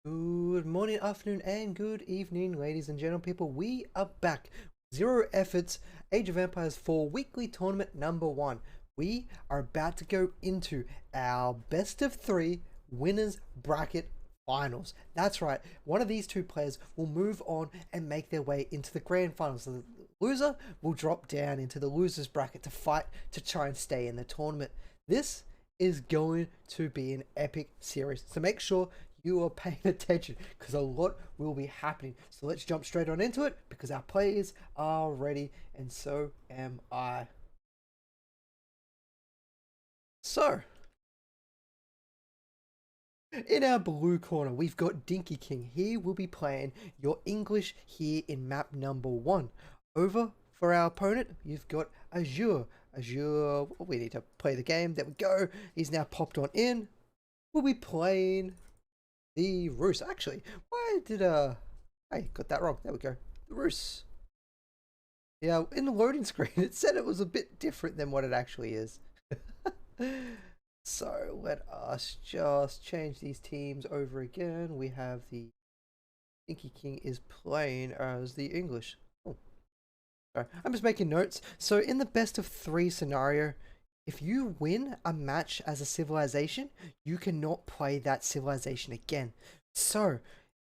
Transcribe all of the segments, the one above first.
Good morning, afternoon, and good evening, ladies and gentlemen, people. We are back. Zero Efforts Age of Empires 4 weekly tournament number 1. We are about to go into our best of 3 winners bracket finals. That's right. One of these two players will move on and make their way into the grand finals. The loser will drop down into the losers bracket to fight to try and stay in the tournament. This is going to be an epic series. So make sure you are paying attention because a lot will be happening. So let's jump straight on into it because our players are ready and so am I. So, in our blue corner, we've got Dinkey King. He will be playing your English here in map number 1. Over for our opponent, you've got Azure. Azure, we need to play the game. There we go. He's now popped on in. We'll be playing the Roos. Actually, why did I got that wrong. There we go. The Roos. Yeah, in the loading screen it said it was a bit different than what it actually is. So let us just change these teams over again. We have the Dinkey King is playing as the English. Oh, sorry. I'm just making notes. So in the best of 3 scenario, if you win a match as a civilization, you cannot play that civilization again. So,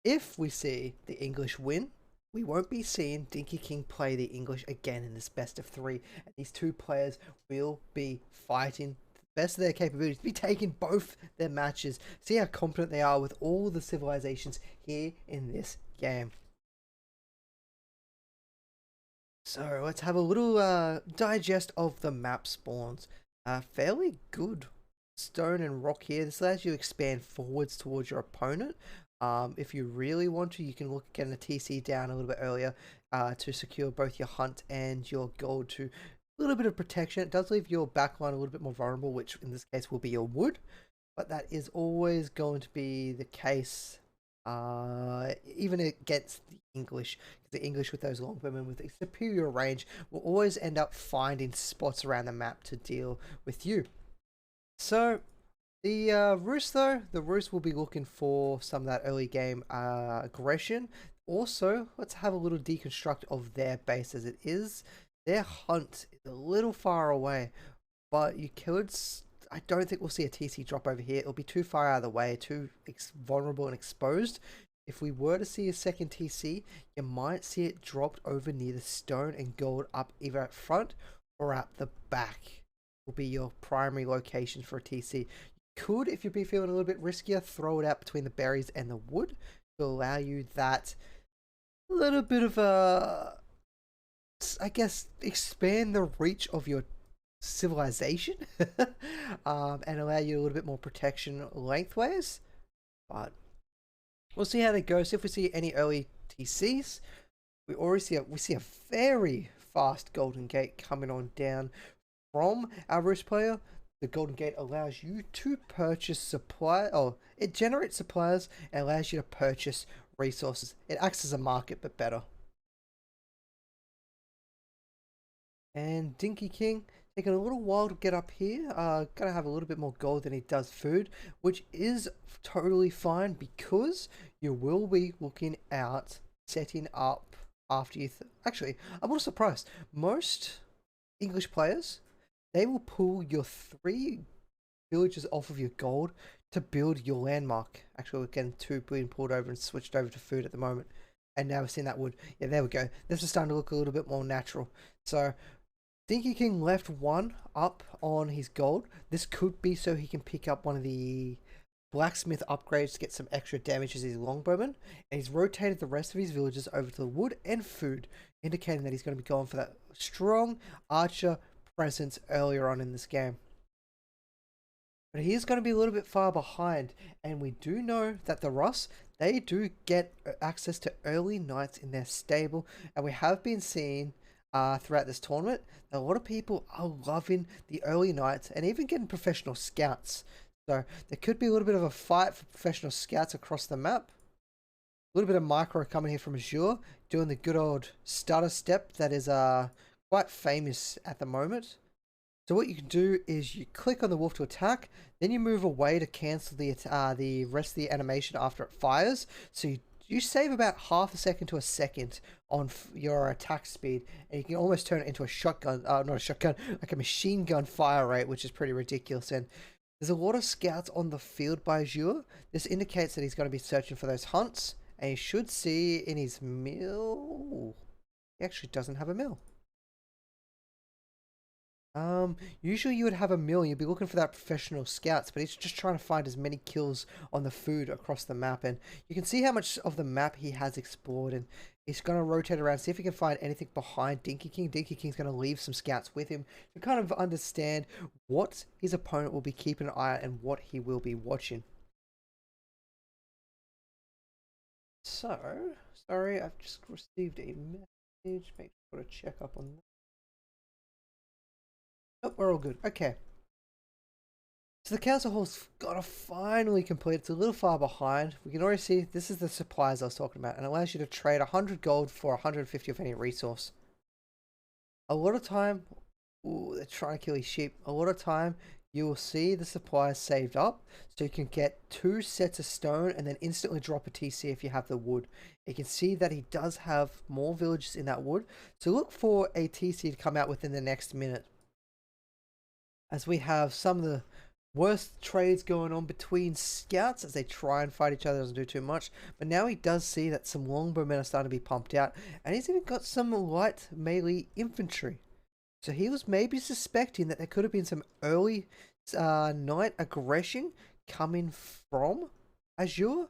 if we see the English win, we won't be seeing Dinkey King play the English again in this best of 3. And these two players will be fighting the best of their capabilities, be taking both their matches, see how competent they are with all the civilizations here in this game. So let's have a little digest of the map spawns. Fairly good stone and rock here. This allows you to expand forwards towards your opponent. If you really want to, you can look at getting a TC down a little bit earlier to secure both your hunt and your gold to a little bit of protection. It does leave your backline a little bit more vulnerable, which in this case will be your wood, but that is always going to be the case even against the English. The English with those longbowmen with a superior range will always end up finding spots around the map to deal with you. So the Roos though, the Roos will be looking for some of that early game aggression. Also, let's have a little deconstruct of their base as it is. Their hunt is a little far away, but you could. I don't think we'll see a TC drop over here. It'll be too far out of the way, too vulnerable and exposed. If we were to see a second TC, you might see it dropped over near the stone and gold up either at front or at the back. Will be your primary location for a TC. You could, if you'd be feeling a little bit riskier, throw it out between the berries and the wood to allow you that little bit of a, I guess, expand the reach of your civilization and allow you a little bit more protection lengthways. But we'll see how that goes. If we see any early TCs, we already see a very fast Golden Gate coming on down from our Roos player. The Golden Gate allows you to purchase supply, or it generates supplies and allows you to purchase resources. It acts as a market, but better. And Dinkey King taking a little while to get up here. Gonna have a little bit more gold than he does food, which is totally fine because you will be looking out setting up after you. Actually, I'm a little surprised. Most English players, they will pull your 3 villages off of your gold to build your landmark. Actually, we're getting 2 being pulled over and switched over to food at the moment. And now we're seeing that wood. Yeah, there we go. This is starting to look a little bit more natural. So Dinkey King left 1 up on his gold. This could be so he can pick up one of the blacksmith upgrades to get some extra damage as his longbowman. And he's rotated the rest of his villagers over to the wood and food, indicating that he's going to be going for that strong archer presence earlier on in this game. But he is going to be a little bit far behind, and we do know that the Ross, they do get access to early knights in their stable, and we have been seeing throughout this tournament a lot of people are loving the early knights and even getting professional scouts. So there could be a little bit of a fight for professional scouts across the map. A little bit of micro coming here from Azure, doing the good old stutter step that is quite famous at the moment. So what you can do is you click on the wolf to attack, then you move away to cancel the rest of the animation after it fires. So you save about half a second to a second on your attack speed, and you can almost turn it into a shotgun, not a shotgun, like a machine gun fire rate, which is pretty ridiculous. And there's a lot of scouts on the field by Azure. This indicates that he's going to be searching for those hunts, and you should see in his mill, he actually doesn't have a mill. Usually you would have a mill, you'd be looking for that professional scouts, but he's just trying to find as many kills on the food across the map, and you can see how much of the map he has explored, and he's going to rotate around, see if he can find anything behind Dinkey King. Dinkey King's going to leave some scouts with him to kind of understand what his opponent will be keeping an eye on and what he will be watching. So, sorry, I've just received a message, make sure to check up on that. Oh, we're all good. Okay. So the council hall's got to finally complete. It's a little far behind. We can already see this is the supplies I was talking about, and it allows you to trade 100 gold for 150 of any resource. A lot of time, ooh, they're trying to kill his sheep. A lot of time, you will see the supplies saved up, so you can get 2 sets of stone and then instantly drop a TC if you have the wood. You can see that he does have more villages in that wood, so look for a TC to come out within the next minute, as we have some of the worst trades going on between scouts as they try and fight each other. Doesn't do too much, but now he does see that some longbowmen are starting to be pumped out, and he's even got some light melee infantry. So he was maybe suspecting that there could have been some early night aggression coming from Azure.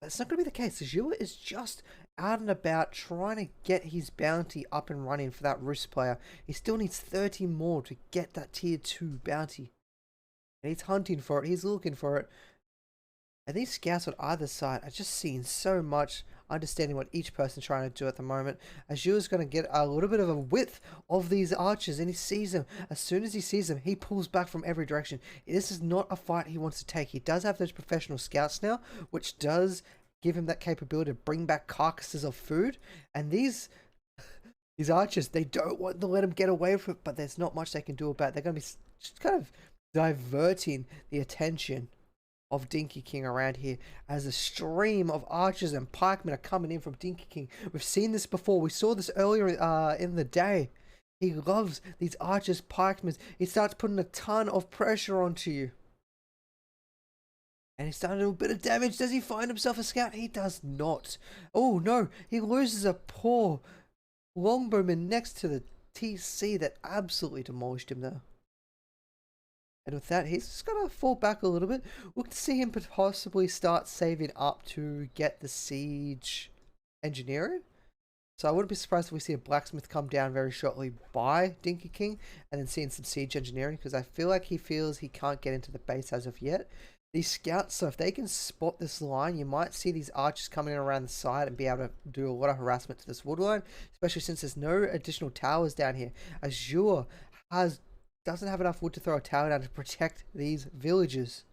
That's not going to be the case. Azure is just out and about trying to get his bounty up and running for that Roost player. He still needs 30 more to get that tier 2 bounty. And he's hunting for it. He's looking for it. And these scouts on either side are just seeing so much, understanding what each person's trying to do at the moment. Azure's going to get a little bit of a width of these archers, and he sees them. As soon as he sees them, he pulls back from every direction. This is not a fight he wants to take. He does have those professional scouts now, which does give him that capability to bring back carcasses of food. And these archers, they don't want to let him get away with it, but there's not much they can do about it. They're going to be just kind of diverting the attention of Dinkey King around here as a stream of archers and pikemen are coming in from Dinkey King. We've seen this before. We saw this earlier in the day. He loves these archers, pikemen. He starts putting a ton of pressure onto you. And he's starting to do a bit of damage. Does he find himself a scout? He does not. Oh no, he loses a poor longbowman next to the TC that absolutely demolished him there. And with that, he's just going to fall back a little bit. We'll see him possibly start saving up to get the siege engineering. So I wouldn't be surprised if we see a blacksmith come down very shortly by Dinkey King, and then seeing some siege engineering, because I feel like he feels he can't get into the base as of yet. These scouts, so if they can spot this line, you might see these archers coming in around the side and be able to do a lot of harassment to this wood line, especially since there's no additional towers down here. Azure doesn't have enough wood to throw a tower down to protect these villages.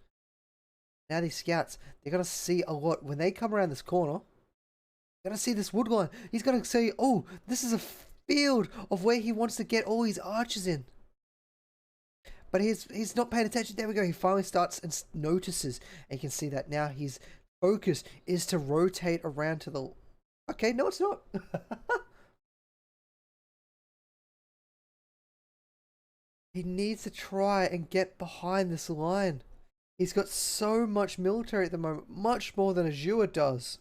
Now these scouts, they're going to see a lot. When they come around this corner, they're going to see this wood line. He's going to say, oh, this is a field of where he wants to get all his archers in. But he's not paying attention. There we go. He finally starts and notices. And you can see that now his focus is to rotate around to the... Okay, no it's not. He needs to try and get behind this line. He's got so much military at the moment. Much more than Azure does.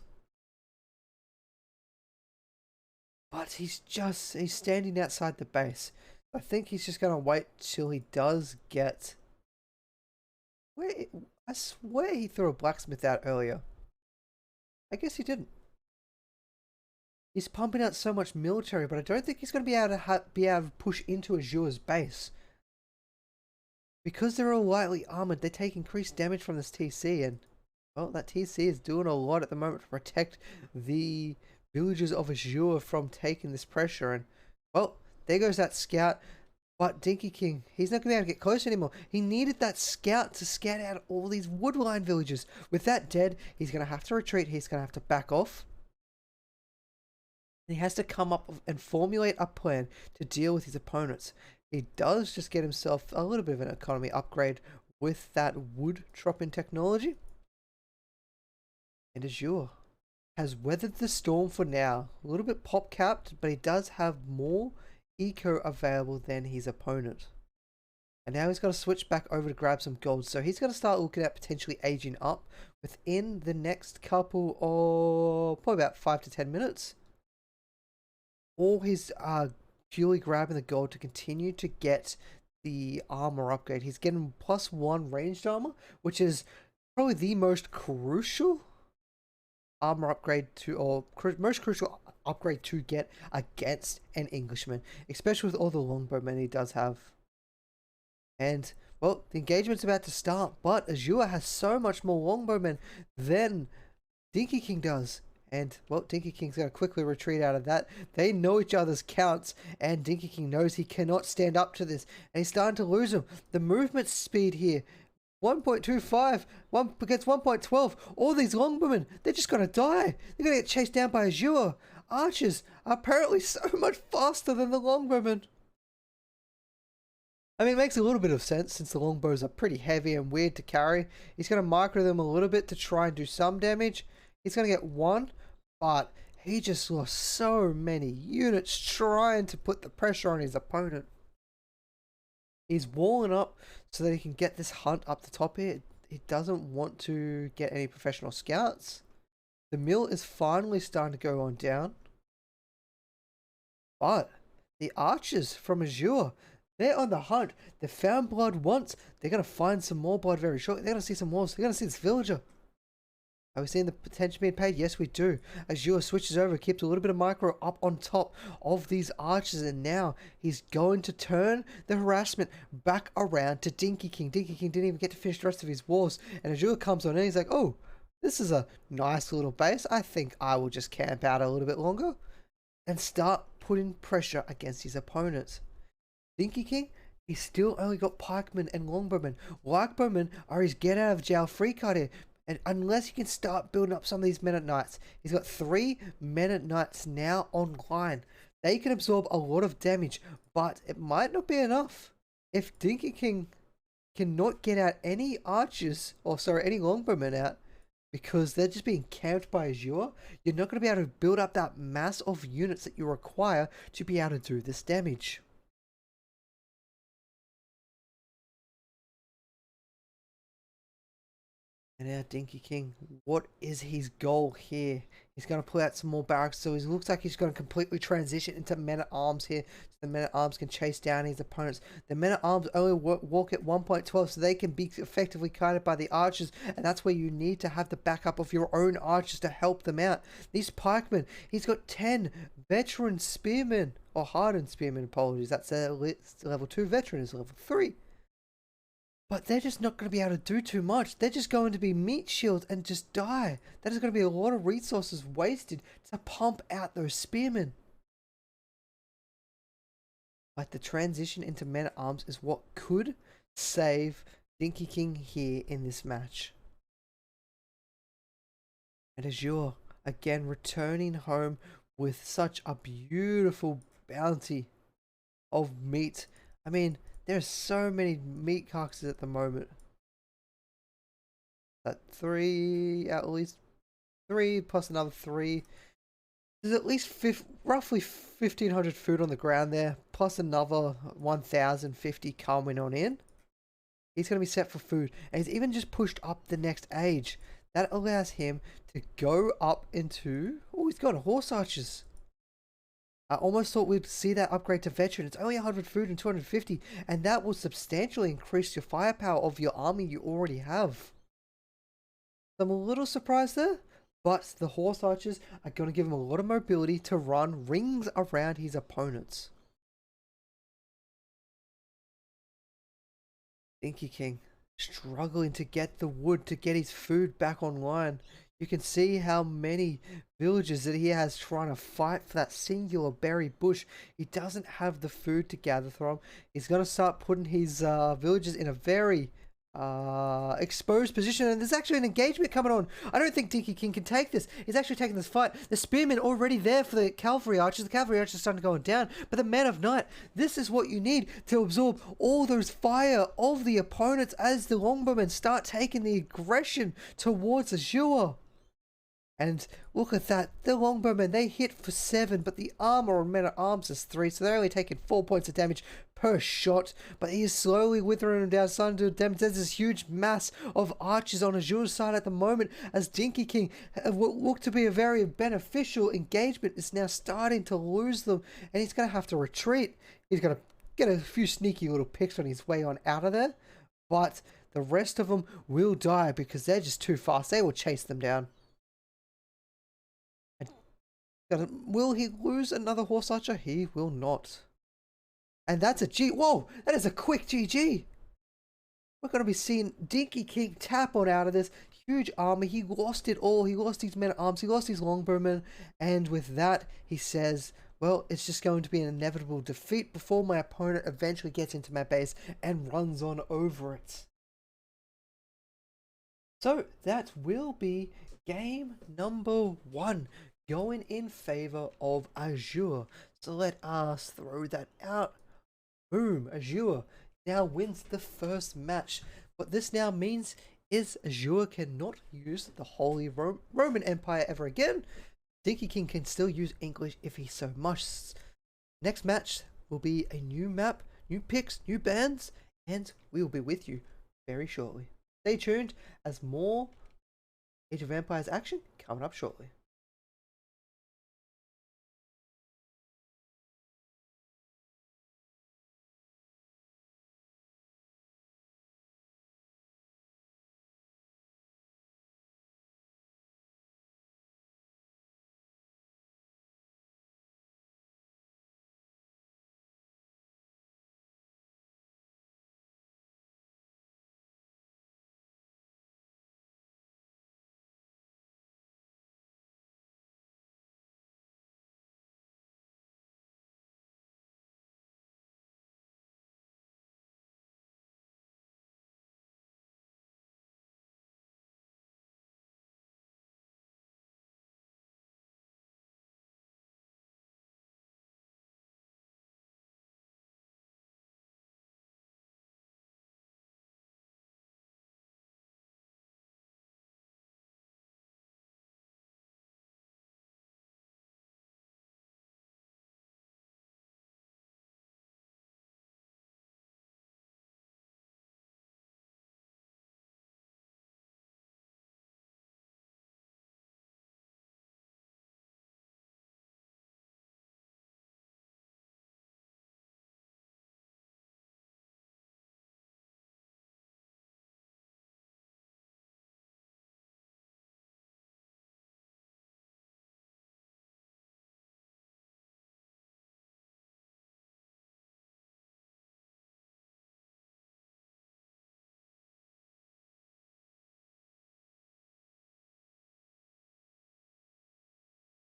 But he's standing outside the base. I think he's just going to wait till he does get... I swear he threw a blacksmith out earlier. I guess he didn't. He's pumping out so much military, but I don't think he's going to be able to push into Azure's base. Because they're all lightly armored, they take increased damage from this TC, and well, that TC is doing a lot at the moment to protect the villagers of Azure from taking this pressure. And well, there goes that scout. But Dinkey King, he's not going to be able to get close anymore. He needed that scout to scout out all these woodline villages. With that dead, he's going to have to retreat. He's going to have to back off. He has to come up and formulate a plan to deal with his opponents. He does just get himself a little bit of an economy upgrade with that wood drop-in technology. And Azure has weathered the storm for now. A little bit pop capped, but he does have more eco available than his opponent. And now he's got to switch back over to grab some gold. So he's going to start looking at potentially aging up within the next couple of probably about 5 to 10 minutes. Or he's purely grabbing the gold to continue to get the armor upgrade. He's getting +1 ranged armor, which is probably the most crucial armor upgrade to, or most crucial upgrade to get against an Englishman, especially with all the longbowmen he does have. And well, the engagement's about to start, but Azure has so much more longbowmen than Dinkey King does. And well, Dinkey King's going to quickly retreat out of that. They know each other's counts, and Dinkey King knows he cannot stand up to this, and he's starting to lose him. The movement speed here, 1.25, against 1.12. All these longbowmen, they're just going to die. They're going to get chased down by Azure. Archers are apparently so much faster than the longbowmen. I mean, it makes a little bit of sense since the longbows are pretty heavy and weird to carry. He's going to micro them a little bit to try and do some damage. He's going to get 1, but he just lost so many units trying to put the pressure on his opponent. He's walling up so that he can get this hunt up the top here. He doesn't want to get any professional scouts. The mill is finally starting to go on down. But the archers from Azure, they're on the hunt. They found blood once. They're going to find some more blood very shortly. They're going to see some more. They're going to see this villager. Are we seeing the potential being paid? Yes, we do. Azure switches over, keeps a little bit of micro up on top of these archers, and now he's going to turn the harassment back around to Dinkey King. Dinkey King didn't even get to finish the rest of his wars, and Azure comes on and he's like, oh, this is a nice little base. I think I will just camp out a little bit longer and start putting pressure against his opponents. Dinkey King, he's still only got pikemen and longbowmen. Longbowmen are his get out of jail free card here. And unless he can start building up some of these men at nights, he's got 3 men at nights now online. They can absorb a lot of damage, but it might not be enough. If Dinkey King cannot get out any archers, or sorry, any longbowmen out, because they're just being camped by Azure, you're not going to be able to build up that mass of units that you require to be able to do this damage. And now Dinkey King, what is his goal here? He's going to pull out some more barracks, so it looks like he's going to completely transition into men-at-arms here, so the men-at-arms can chase down his opponents. The men-at-arms only walk at 1.12, so they can be effectively guided by the archers, and that's where you need to have the backup of your own archers to help them out. These pikemen, he's got 10 veteran spearmen, or hardened spearmen, apologies, that's level 2 veteran is level 3. But they're just not going to be able to do too much. They're just going to be meat shields and just die. That is going to be a lot of resources wasted to pump out those spearmen. But the transition into men-at-arms is what could save Dinkey King here in this match. And Azure, again, returning home with such a beautiful bounty of meat. I mean, there's so many meat carcasses at the moment. That 3, at least 3 plus another 3. There's at least roughly 1,500 food on the ground there, plus another 1,050 coming on in. He's going to be set for food, and he's even just pushed up the next age. That allows him to go up into... Oh, he's got horse archers. I almost thought we'd see that upgrade to veteran. It's only 100 food and 250, and that will substantially increase your firepower of your army you already have. I'm a little surprised there, but the horse archers are going to give him a lot of mobility to run rings around his opponents. Dinkey King struggling to get the wood to get his food back online. You can see how many villagers that he has trying to fight for that singular berry bush. He doesn't have the food to gather from. He's going to start putting his villagers in a very exposed position, and there's actually an engagement coming on. I don't think Dinkey King can take this. He's actually taking this fight. The spearmen already there for the cavalry archers. The cavalry archers are starting to go down, but the man of night, this is what you need to absorb all those fire of the opponents as the longbowmen start taking the aggression towards Azure. And look at that, the longbowmen, they hit for 7, but the armor on men at arms is 3, so they're only taking 4 points of damage per shot. But he is slowly withering them down, starting to damage. There's this huge mass of archers on Azure's side at the moment, as Dinkey King, what looked to be a very beneficial engagement, is now starting to lose them, and he's going to have to retreat. He's going to get a few sneaky little picks on his way on out of there, but the rest of them will die because they're just too fast. They will chase them down. Will he lose another horse archer? He will not. And that's a G. Whoa, that is a quick GG. We're going to be seeing Dinkey King tap on out of this. Huge army. He lost it all. He lost his men at arms. He lost his longbowmen. And with that, he says, well, it's just going to be an inevitable defeat before my opponent eventually gets into my base and runs on over it. So that will be game number 1. Going in favor of Azure. So let us throw that out. Boom, Azure now wins the first match. What this now means is Azure cannot use the Holy Roman Empire ever again. Dinkey King can still use English if he so must. Next match will be a new map, new picks, new bands, and we will be with you very shortly. Stay tuned as more Age of Empires action coming up shortly.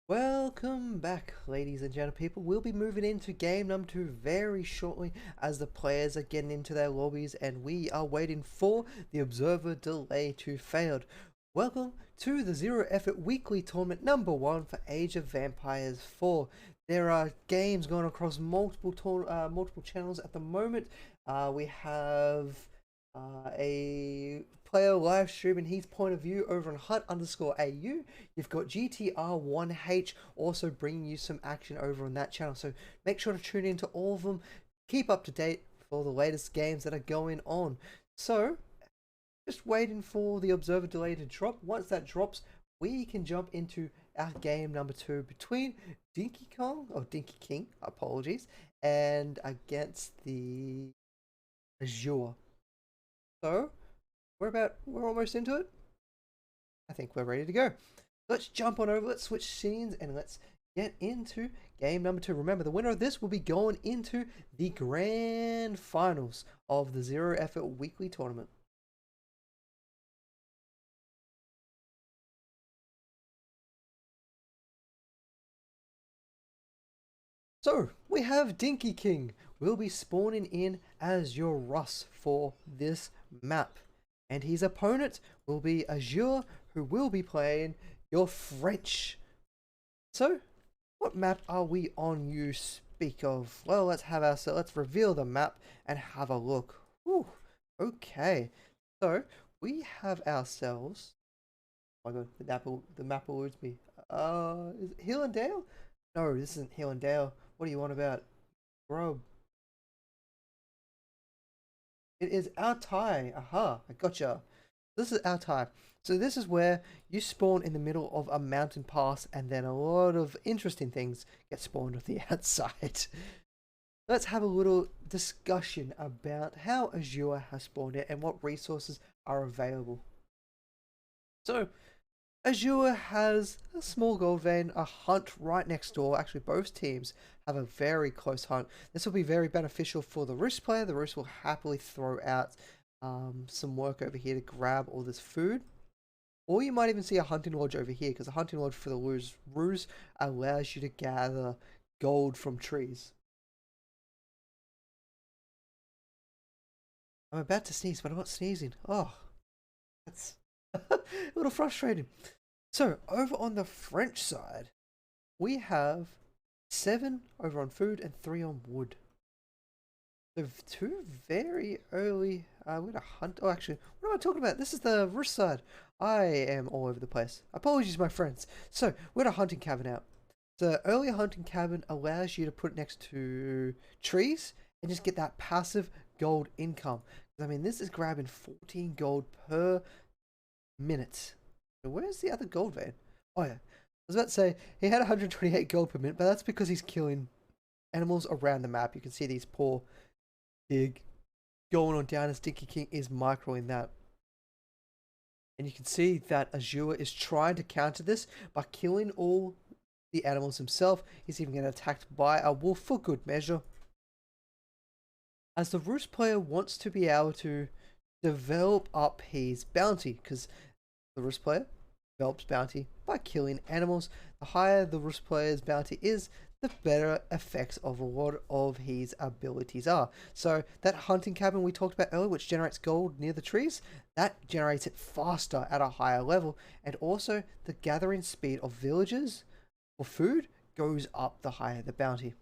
Welcome back, ladies and gentlemen. People, we'll be moving into game number 2 very shortly as the players are getting into their lobbies and we are waiting for the observer delay to fade. Welcome to the Zero Effort Weekly Tournament number 1 for Age of Vampires 4. There are games going across multiple channels at the moment. We have a player live streaming his point of view over on hut_AU. You've got GTR1H also bringing you some action over on that channel. So make sure to tune into all of them. Keep up to date for the latest games that are going on. So just waiting for the observer delay to drop. Once that drops, we can jump into our game number 2 between Dinkey King, apologies, and against the Azure. So we're almost into it. I think we're ready to go. Let's jump on over, let's switch scenes, and let's get into game number 2. Remember, the winner of this will be going into the grand finals of the Zero Effort Weekly Tournament. So, we have Dinkey King will be spawning in as your Russ for this map. And his opponent will be Azure, who will be playing your French. So, what map are we on, you speak of? Well, let's reveal the map and have a look. Whew, okay. So, we have ourselves... Oh my god, the map eludes me. Is it Hill and Dale? No, this isn't Hill and Dale. What do you want about? Grub. It is Altai. Aha, I gotcha. This is Altai. So this is where you spawn in the middle of a mountain pass, and then a lot of interesting things get spawned on the outside. Let's have a little discussion about how Azure has spawned it and what resources are available. So, Azure has a small gold vein, a hunt right next door. Actually, both teams have a very close hunt. This will be very beneficial for the Roost player. The Roost will happily throw out some work over here to grab all this food. Or you might even see a hunting lodge over here, because a hunting lodge for the ruse allows you to gather gold from trees. I'm about to sneeze, but I'm not sneezing. Oh, that's a little frustrating. So, over on the French side, we have 7 over on food and 3 on wood. So, 2 very early... we're going to hunt... Oh, actually, what am I talking about? This is the Roost side. I am all over the place. Apologies, my friends. So, we're going to hunting cabin out. The early hunting cabin allows you to put it next to trees and just get that passive gold income. I mean, this is grabbing 14 gold per minute. So where's the other gold vein? Oh yeah, I was about to say he had 128 gold per minute, but that's because he's killing animals around the map. You can see these poor pig going on down as Dinkey King is microing that. And you can see that Azure is trying to counter this by killing all the animals himself. He's even getting attacked by a wolf for good measure. As the Roost player wants to be able to develop up his bounty, because the Roost player develops bounty by killing animals. The higher the Roost player's bounty is, the better effects of a lot of his abilities are. So that hunting cabin we talked about earlier, which generates gold near the trees, that generates it faster at a higher level. And also the gathering speed of villagers for food goes up the higher the bounty.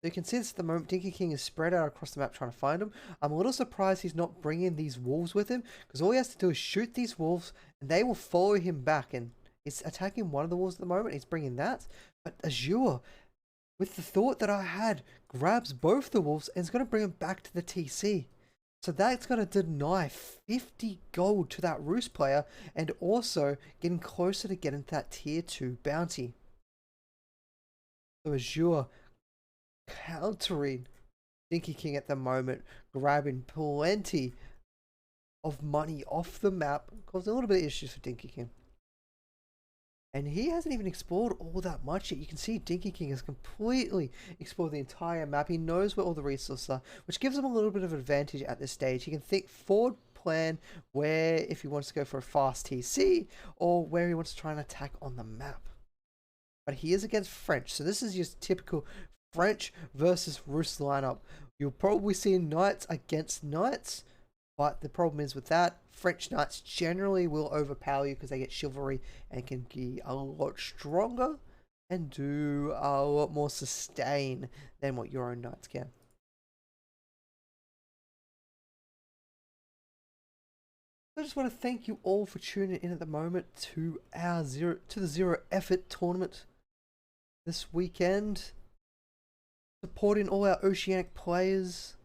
So you can see this at the moment. Dinkey King is spread out across the map trying to find him. I'm a little surprised he's not bringing these wolves with him, because all he has to do is shoot these wolves and they will follow him back. And he's attacking one of the wolves at the moment. He's bringing that. But Azure, with the thought that I had, grabs both the wolves and is going to bring them back to the TC. So that's going to deny 50 gold to that Roost player and also getting closer to getting that tier 2 bounty. So Azure countering Dinkey King at the moment, grabbing plenty of money off the map, causing a little bit of issues for Dinkey King. And he hasn't even explored all that much yet. You can see Dinkey King has completely explored the entire map. He knows where all the resources are, which gives him a little bit of advantage at this stage. He can think forward plan where if he wants to go for a fast TC or where he wants to try and attack on the map. But he is against French, so this is just typical French versus Roost lineup. You'll probably see knights against knights, but the problem is with that, French knights generally will overpower you because they get chivalry and can be a lot stronger and do a lot more sustain than what your own knights can. I just want to thank you all for tuning in at the moment to the Zero Effort tournament this weekend, supporting all our Oceanic players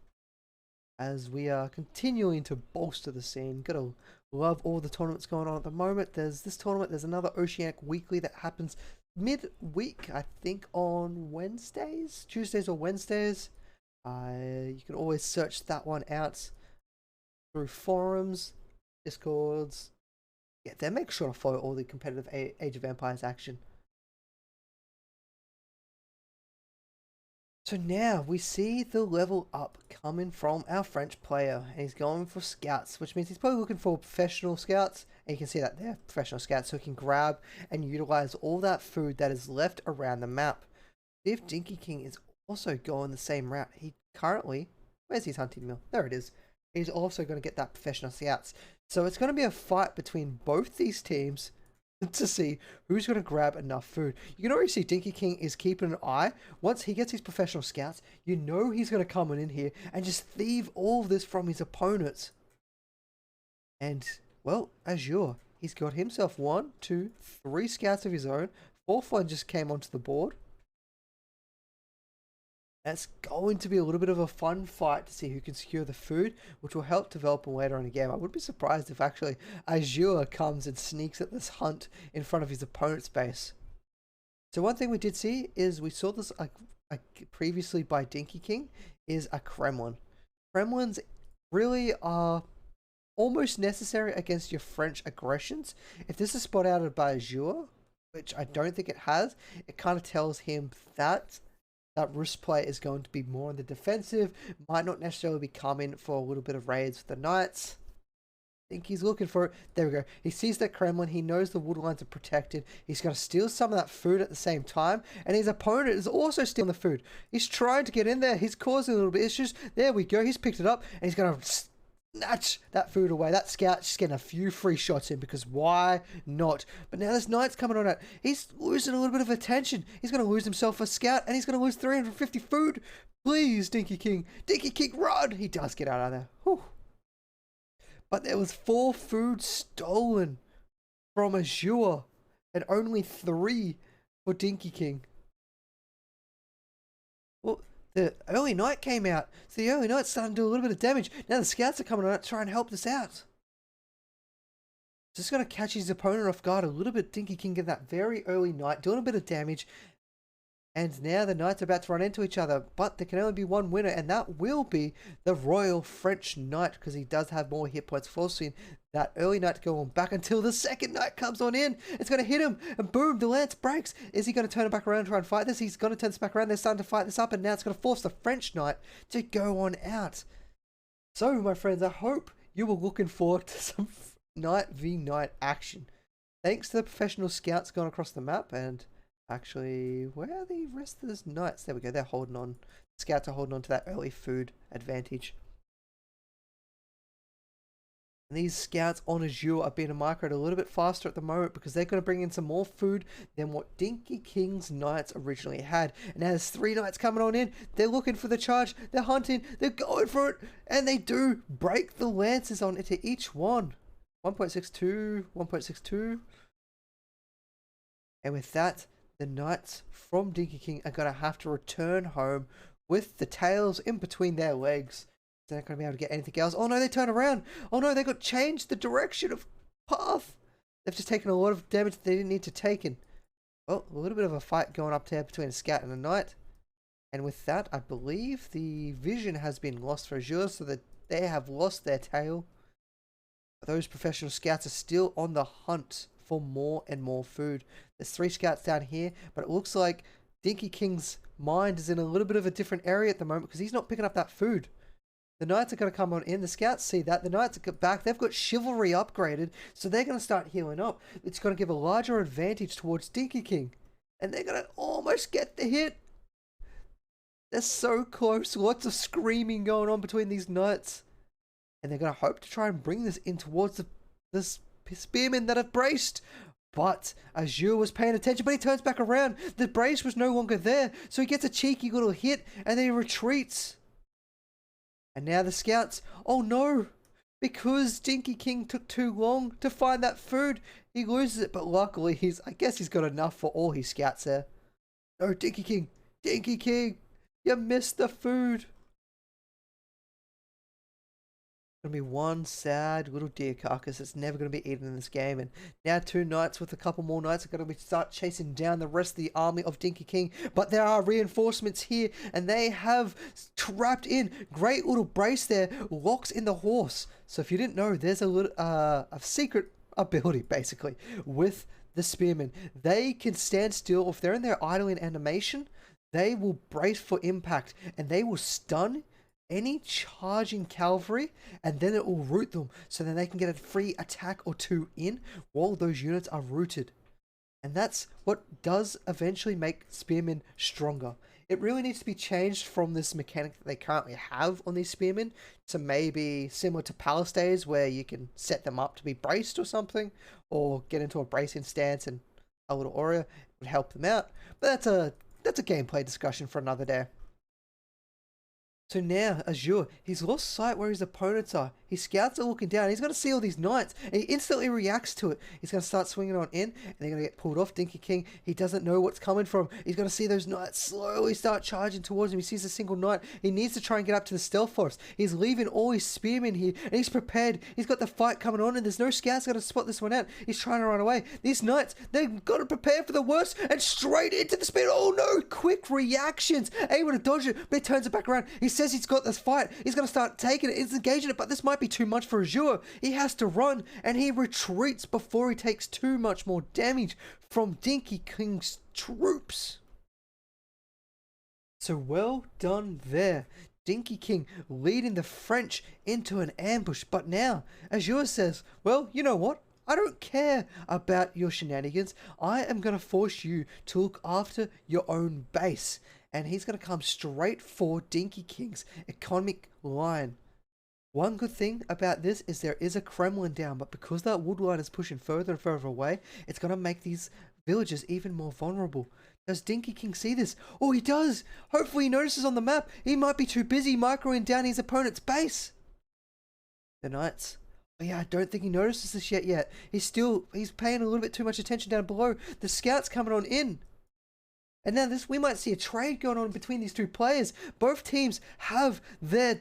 as we are continuing to bolster the scene. Gotta love all the tournaments going on at the moment. There's this tournament, there's another Oceanic Weekly that happens mid-week, I think on Wednesdays, Tuesdays or Wednesdays. You can always search that one out through forums, Discords. Yeah, then make sure to follow all the competitive Age of Empires action. So now we see the level up coming from our French player, and he's going for scouts, which means he's probably looking for professional scouts, and you can see that they're professional scouts, so he can grab and utilize all that food that is left around the map. See if Dinkey King is also going the same route. He currently, where's his hunting mill? There it is. he's also going to get that professional scouts. So it's going to be a fight between both these teams to see who's going to grab enough food. You can already see Dinkey King is keeping an eye. Once he gets his professional scouts, you know he's going to come in here and just thieve all of this from his opponents. And, well, Azure, he's got himself 1, 2, 3 scouts of his own. 4th one just came onto the board. That's going to be a little bit of a fun fight to see who can secure the food, which will help develop him later in the game. I wouldn't be surprised if actually Azure comes and sneaks at this hunt in front of his opponent's base. So one thing we did see is we saw this previously by Dinkey King is a Kremlin. Kremlins really are almost necessary against your French aggressions. If this is spot outed by Azure, which I don't think it has, it kind of tells him that that Rus play is going to be more on the defensive, might not necessarily be coming for a little bit of raids with the Knights. I think he's looking for it. There we go. He sees that Kremlin. He knows the wood lines are protected. He's going to steal some of that food at the same time. And his opponent is also stealing the food. He's trying to get in there. He's causing a little bit of issues. There we go. He's picked it up. And he's going to snatch that food away. That scout's just getting a few free shots in because why not? But now this Knight's coming on out. He's losing a little bit of attention. He's going to lose himself a scout and he's going to lose 350 food. Please, Dinkey King. Dinkey King, run! He does get out of there. Whew. But there was 4 food stolen from Azure and only 3 for Dinkey King. Well, the early night came out, so the early night's starting to do a little bit of damage. Now the scouts are coming out to try and help this out. Just going to catch his opponent off guard a little bit. Dinkey King get that very early night, doing a bit of damage. And now the Knights are about to run into each other, but there can only be one winner, and that will be the Royal French Knight, because he does have more hit points, forcing that early Knight to go on back until the second Knight comes on in. It's going to hit him, and boom, the lance breaks. Is he going to turn it back around and try and fight this? He's going to turn this back around. They're starting to fight this up, and now it's going to force the French Knight to go on out. So, my friends, I hope you were looking forward to some Knight v Knight action. Thanks to the professional scouts going across the map, and actually, where are the rest of the Knights? There we go, they're holding on. Scouts are holding on to that early food advantage. And these scouts on Azure are being microed a little bit faster at the moment because they're going to bring in some more food than what Dinkey King's Knights originally had. And now there's 3 Knights coming on in. They're looking for the charge. They're hunting. They're going for it. And they do break the lances on into each one. 1.62, 1.62. And with that, the Knights from Dinkey King are going to have to return home with the tails in between their legs. They're not going to be able to get anything else. Oh no, they turn around. Oh no, they got changed the direction of path. They've just taken a lot of damage that they didn't need to take. And, well, a little bit of a fight going up there between a scout and a Knight. And with that, I believe the vision has been lost for Azure, so that they have lost their tail. But those professional scouts are still on the hunt for more and more food. There's 3 scouts down here, but it looks like Dinkey King's mind is in a little bit of a different area at the moment because he's not picking up that food. The Knights are going to come on in. The scouts see that. The Knights are back. They've got chivalry upgraded, so they're going to start healing up. It's going to give a larger advantage towards Dinkey King. And they're going to almost get the hit. They're so close. Lots of screaming going on between these Knights. And they're going to hope to try and bring this in towards the spearmen that have braced. But Azure was paying attention, but he turns back around. The brace was no longer there, so he gets a cheeky little hit, and then he retreats. And now the scouts, oh no, because Dinkey King took too long to find that food, he loses it. But luckily, I guess he's got enough for all his scouts there. No, Dinkey King, you missed the food. Gonna be one sad little deer carcass that's never going to be eaten in this game. And now 2 Knights with a couple more Knights are going to start chasing down the rest of the army of Dinkey King. But there are reinforcements here, and they have trapped in. Great little brace there, locks in the horse. So if you didn't know, there's a little a secret ability basically with the spearmen. They can stand still if they're in their idling animation. They will brace for impact, and they will stun any charging cavalry, and then it will root them, so then they can get a free attack or 2 in while those units are rooted. And that's what does eventually make spearmen stronger. It really needs to be changed from this mechanic that they currently have on these spearmen to maybe similar to Palistays, where you can set them up to be braced or something, or get into a bracing stance and a little aura would help them out. But that's a gameplay discussion for another day. So now, Azure, he's lost sight where his opponents are. His scouts are looking down. He's going to see all these knights, and he instantly reacts to it. He's going to start swinging on in, and they're going to get pulled off. Dinkey King, he doesn't know what's coming from. He's going to see those knights slowly start charging towards him. He sees a single knight. He needs to try and get up to the stealth forest. He's leaving all his spearmen here, and he's prepared. He's got the fight coming on, and there's no scouts going to spot this one out. He's trying to run away. These knights, they've got to prepare for the worst, and straight into the spear. Oh no, quick reactions. Able to dodge it, but he turns it back around. He says he's got this fight. He's going to start taking it. He's engaging it, but this might be too much for Azure. He has to run, and he retreats before he takes too much more damage from Dinkey King's troops. So well done there. Dinkey King leading the French into an ambush, but now Azure says, well, you know what? I don't care about your shenanigans. I am going to force you to look after your own base. And he's going to come straight for Dinkey King's economic line. One good thing about this is there is a Kremlin down, but because that wood line is pushing further and further away, it's going to make these villages even more vulnerable. Does Dinkey King see this? Oh, he does! Hopefully he notices on the map. He might be too busy microing down his opponent's base. The knights. Oh yeah, I don't think he notices this yet. He's paying a little bit too much attention down below. The scouts coming on in. And now we might see a trade going on between these two players. Both teams have their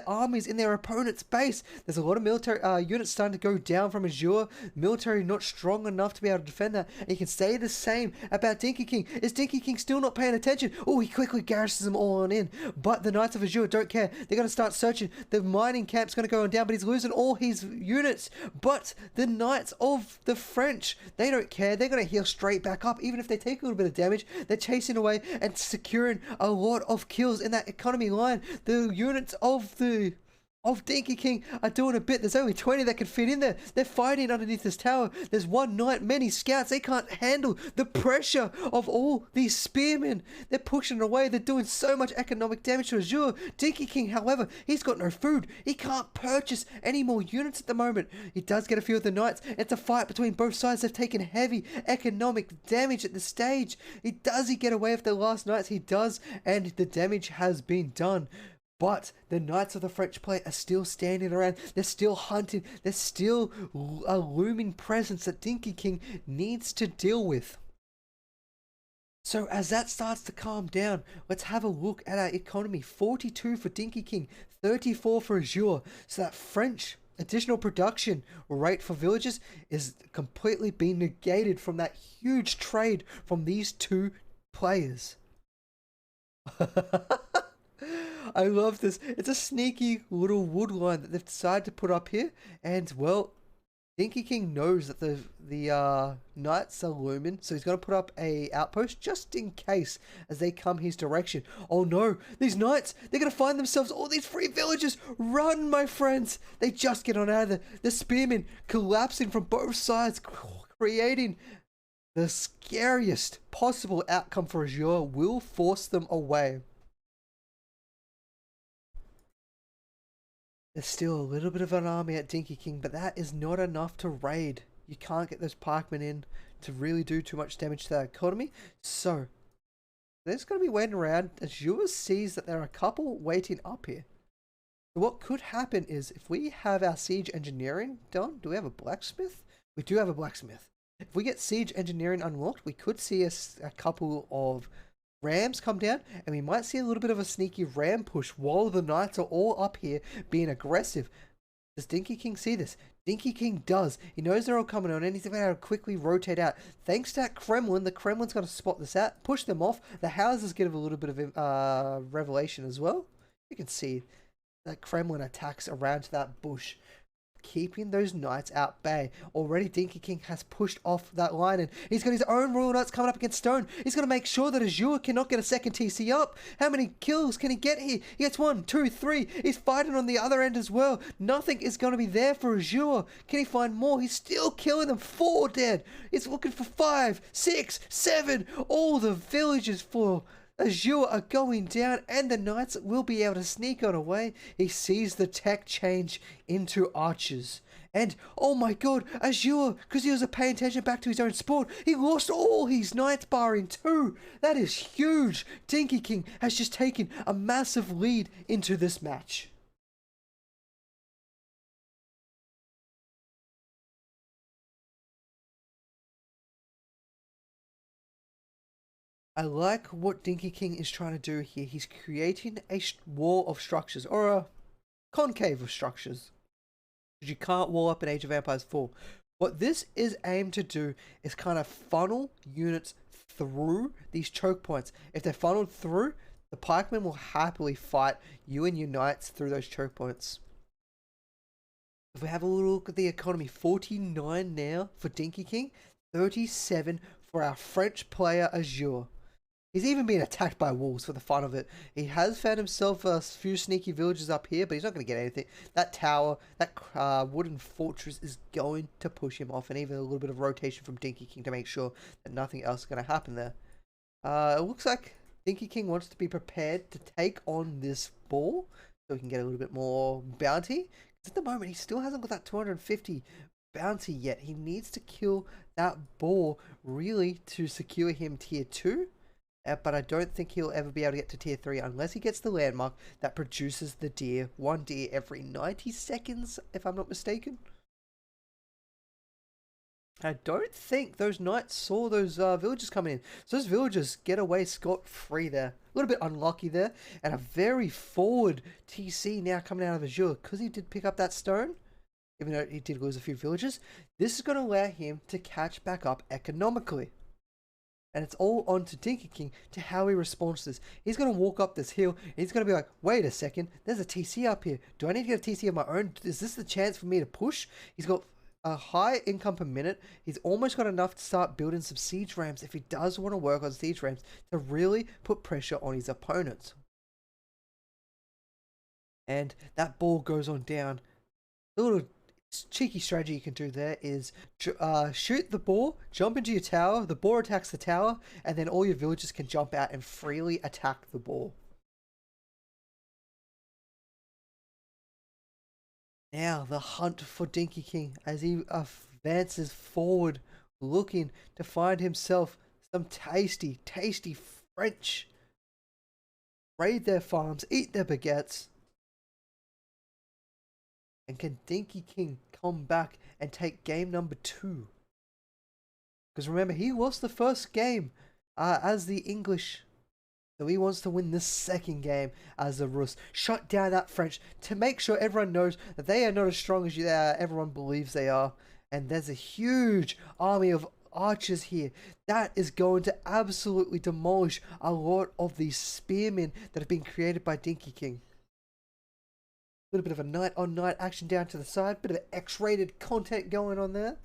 armies in their opponent's base. There's a lot of military units starting to go down from Azure. Military not strong enough to be able to defend that. And you can say the same about Dinkey King. Is Dinkey King still not paying attention? Oh, he quickly garrisons them all on in. But the Knights of Azure don't care. They're going to start searching. The mining camp's going to go on down, but he's losing all his units. But the Knights of the French, they don't care. They're going to heal straight back up. Even if they take a little bit of damage, they're chasing away and securing a lot of kills in that economy line. The units of Dinkey King are doing a bit. There's only 20 that can fit in there. They're fighting underneath this tower. There's one knight, many scouts. They can't handle the pressure of all these spearmen. They're pushing away. They're doing so much economic damage to Azure. Dinkey King, however, he's got no food. He can't purchase any more units at the moment. He does get a few of the knights. It's a fight between both sides. They've taken heavy economic damage at this stage. Does he get away with the last knights? He does, and the damage has been done. But the Knights of the French play are still standing around. They're still hunting. There's still a looming presence that Dinkey King needs to deal with. So as that starts to calm down, let's have a look at our economy. 42 for Dinkey King, 34 for Azure. So that French additional production rate for villages is completely being negated from that huge trade from these two players. I love this. It's a sneaky little wood line that they've decided to put up here. And, well, Dinkey King knows that the knights are looming. So he's going to put up a outpost just in case as they come his direction. Oh, no. These knights, they're going to find themselves all these free villages. Run, my friends. They just get on out of there. The spearmen collapsing from both sides, creating the scariest possible outcome for Azure. Will force them away. There's still a little bit of an army at Dinkey King, but that is not enough to raid. You can't get those parkmen in to really do too much damage to that economy. So, they're just going to be waiting around. Azure sees that there are a couple waiting up here. So what could happen is, if we have our siege engineering done, do we have a blacksmith? We do have a blacksmith. If we get siege engineering unlocked, we could see a couple of rams come down, and we might see a little bit of a sneaky ram push while the knights are all up here being aggressive. Does Dinkey King see this? Dinkey King does. He knows they're all coming on, and he's going to quickly rotate out. Thanks to that Kremlin, the Kremlin's going to spot this out, push them off. The houses give a little bit of revelation as well. You can see that Kremlin attacks around to that bush, keeping those knights at bay. Already Dinkey King has pushed off that line, and he's got his own Royal Knights coming up against Stone. He's going to make sure that Azure cannot get a second TC up. How many kills can he get here? He gets 1, 2, 3. He's fighting on the other end as well. Nothing is going to be there for Azure. Can he find more? He's still killing them. 4 dead. He's looking for 5, 6, 7. All the villages for Azure are going down and the knights will be able to sneak on away. He sees the tech change into archers. And, oh my god, Azure, because he wasn't paying attention back to his own sport, he lost all his knights barring 2. That is huge. Dinkey King has just taken a massive lead into this match. I like what Dinkey King is trying to do here. He's creating a wall of structures, or a concave of structures. Because you can't wall up in Age of Empires 4. What this is aimed to do is kind of funnel units through these choke points. If they're funneled through, the pikemen will happily fight you and your knights through those choke points. If we have a little look at the economy, 49 now for Dinkey King, 37 for our French player Azure. He's even been attacked by wolves for the fun of it. He has found himself a few sneaky villages up here, but he's not going to get anything. That tower, that wooden fortress is going to push him off, and even a little bit of rotation from Dinkey King to make sure that nothing else is going to happen there. It looks like Dinkey King wants to be prepared to take on this ball, so he can get a little bit more bounty. At the moment, he still hasn't got that 250 bounty yet. He needs to kill that ball, really, to secure him tier 2. But I don't think he'll ever be able to get to tier 3 unless he gets the landmark that produces the deer. 1 deer every 90 seconds, if I'm not mistaken. I don't think those knights saw those villagers coming in. So those villagers get away scot-free there. A little bit unlucky there. And a very forward TC now coming out of Azure. Because he did pick up that stone, even though he did lose a few villagers, this is going to allow him to catch back up economically. And it's all on to Dinkey King to how he responds to this. He's going to walk up this hill. And he's going to be like, wait a second. There's a TC up here. Do I need to get a TC of my own? Is this the chance for me to push? He's got a high income per minute. He's almost got enough to start building some siege rams if he does want to work on siege rams to really put pressure on his opponents. And that ball goes on down. A little cheeky strategy you can do there is shoot the ball, jump into your tower, the ball attacks the tower, and then all your villagers can jump out and freely attack the ball. Now the hunt for Dinkey King as he advances forward, looking to find himself some tasty, tasty French. Raid their farms, eat their baguettes. And can Dinkey King come back and take game number 2? Because remember, he lost the first game as the English. So he wants to win this second game as the Rus. Shut down that French to make sure everyone knows that they are not as strong as everyone believes they are. And there's a huge army of archers here. That is going to absolutely demolish a lot of these spearmen that have been created by Dinkey King. A little bit of a night-on-night action down to the side. Bit of X-rated content going on there.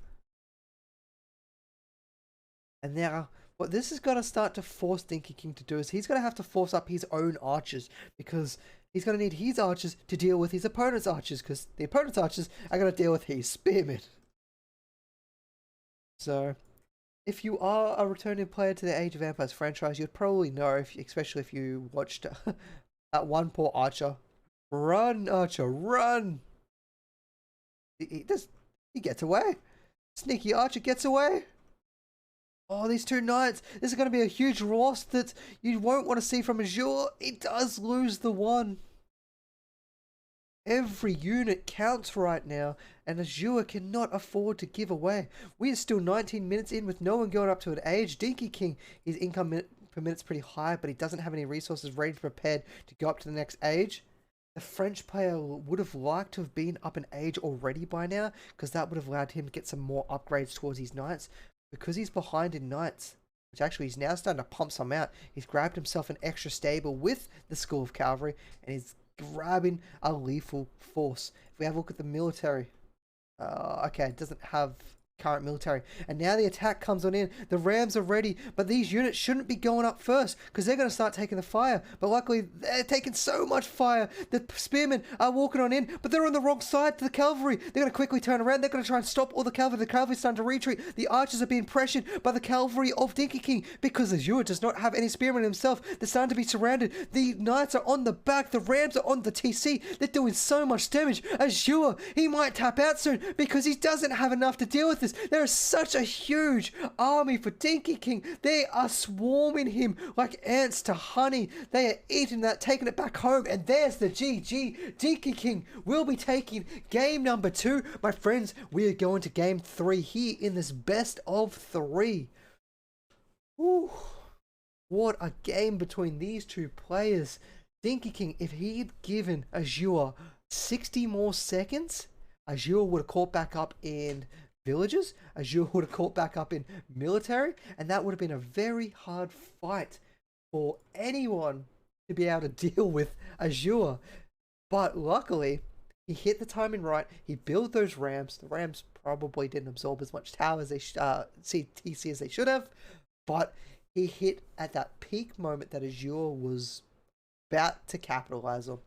And now, what this is going to start to force Dinkey King to do is he's going to have to force up his own archers. Because he's going to need his archers to deal with his opponent's archers. Because the opponent's archers are going to deal with his spearmen. So, if you are a returning player to the Age of Empires franchise, you'd probably know, especially if you watched that one poor archer. Run, Archer, run! He gets away. Sneaky Archer gets away. Oh, these 2 knights. This is going to be a huge loss that you won't want to see from Azure. He does lose the 1. Every unit counts right now, and Azure cannot afford to give away. We are still 19 minutes in with no one going up to an age. Dinkey King, his income per minute's pretty high, but he doesn't have any resources ready prepared to go up to the next age. The French player would have liked to have been up an age already by now, because that would have allowed him to get some more upgrades towards his knights. Because he's behind in knights, which actually he's now starting to pump some out, he's grabbed himself an extra stable with the School of Cavalry, and he's grabbing a lethal force. If we have a look at the military, okay, it doesn't have current military. And now the attack comes on in. The Rams are ready, but these units shouldn't be going up first because they're going to start taking the fire. But luckily, they're taking so much fire. The spearmen are walking on in, but they're on the wrong side to the cavalry. They're going to quickly turn around. They're going to try and stop all the cavalry. The cavalry's starting to retreat. The archers are being pressured by the cavalry of Dinkey King because Azure does not have any spearmen himself. They're starting to be surrounded. The knights are on the back. The Rams are on the TC. They're doing so much damage. Azure, he might tap out soon because he doesn't have enough to deal with this. There is such a huge army for Dinkey King. They are swarming him like ants to honey. They are eating that, taking it back home, and there's the GG. Dinkey King will be taking game number 2. My friends, we are going to game 3 here in this best of 3. Ooh, what a game between these two players. Dinkey King, if he'd given Azure 60 more seconds, Azure would have caught back up in villages, Azure would have caught back up in military, and that would have been a very hard fight for anyone to be able to deal with Azure. But luckily, he hit the timing right. He built those Rams. The Rams probably didn't absorb as much tower as they TC as they should have, but he hit at that peak moment that Azure was about to capitalize on.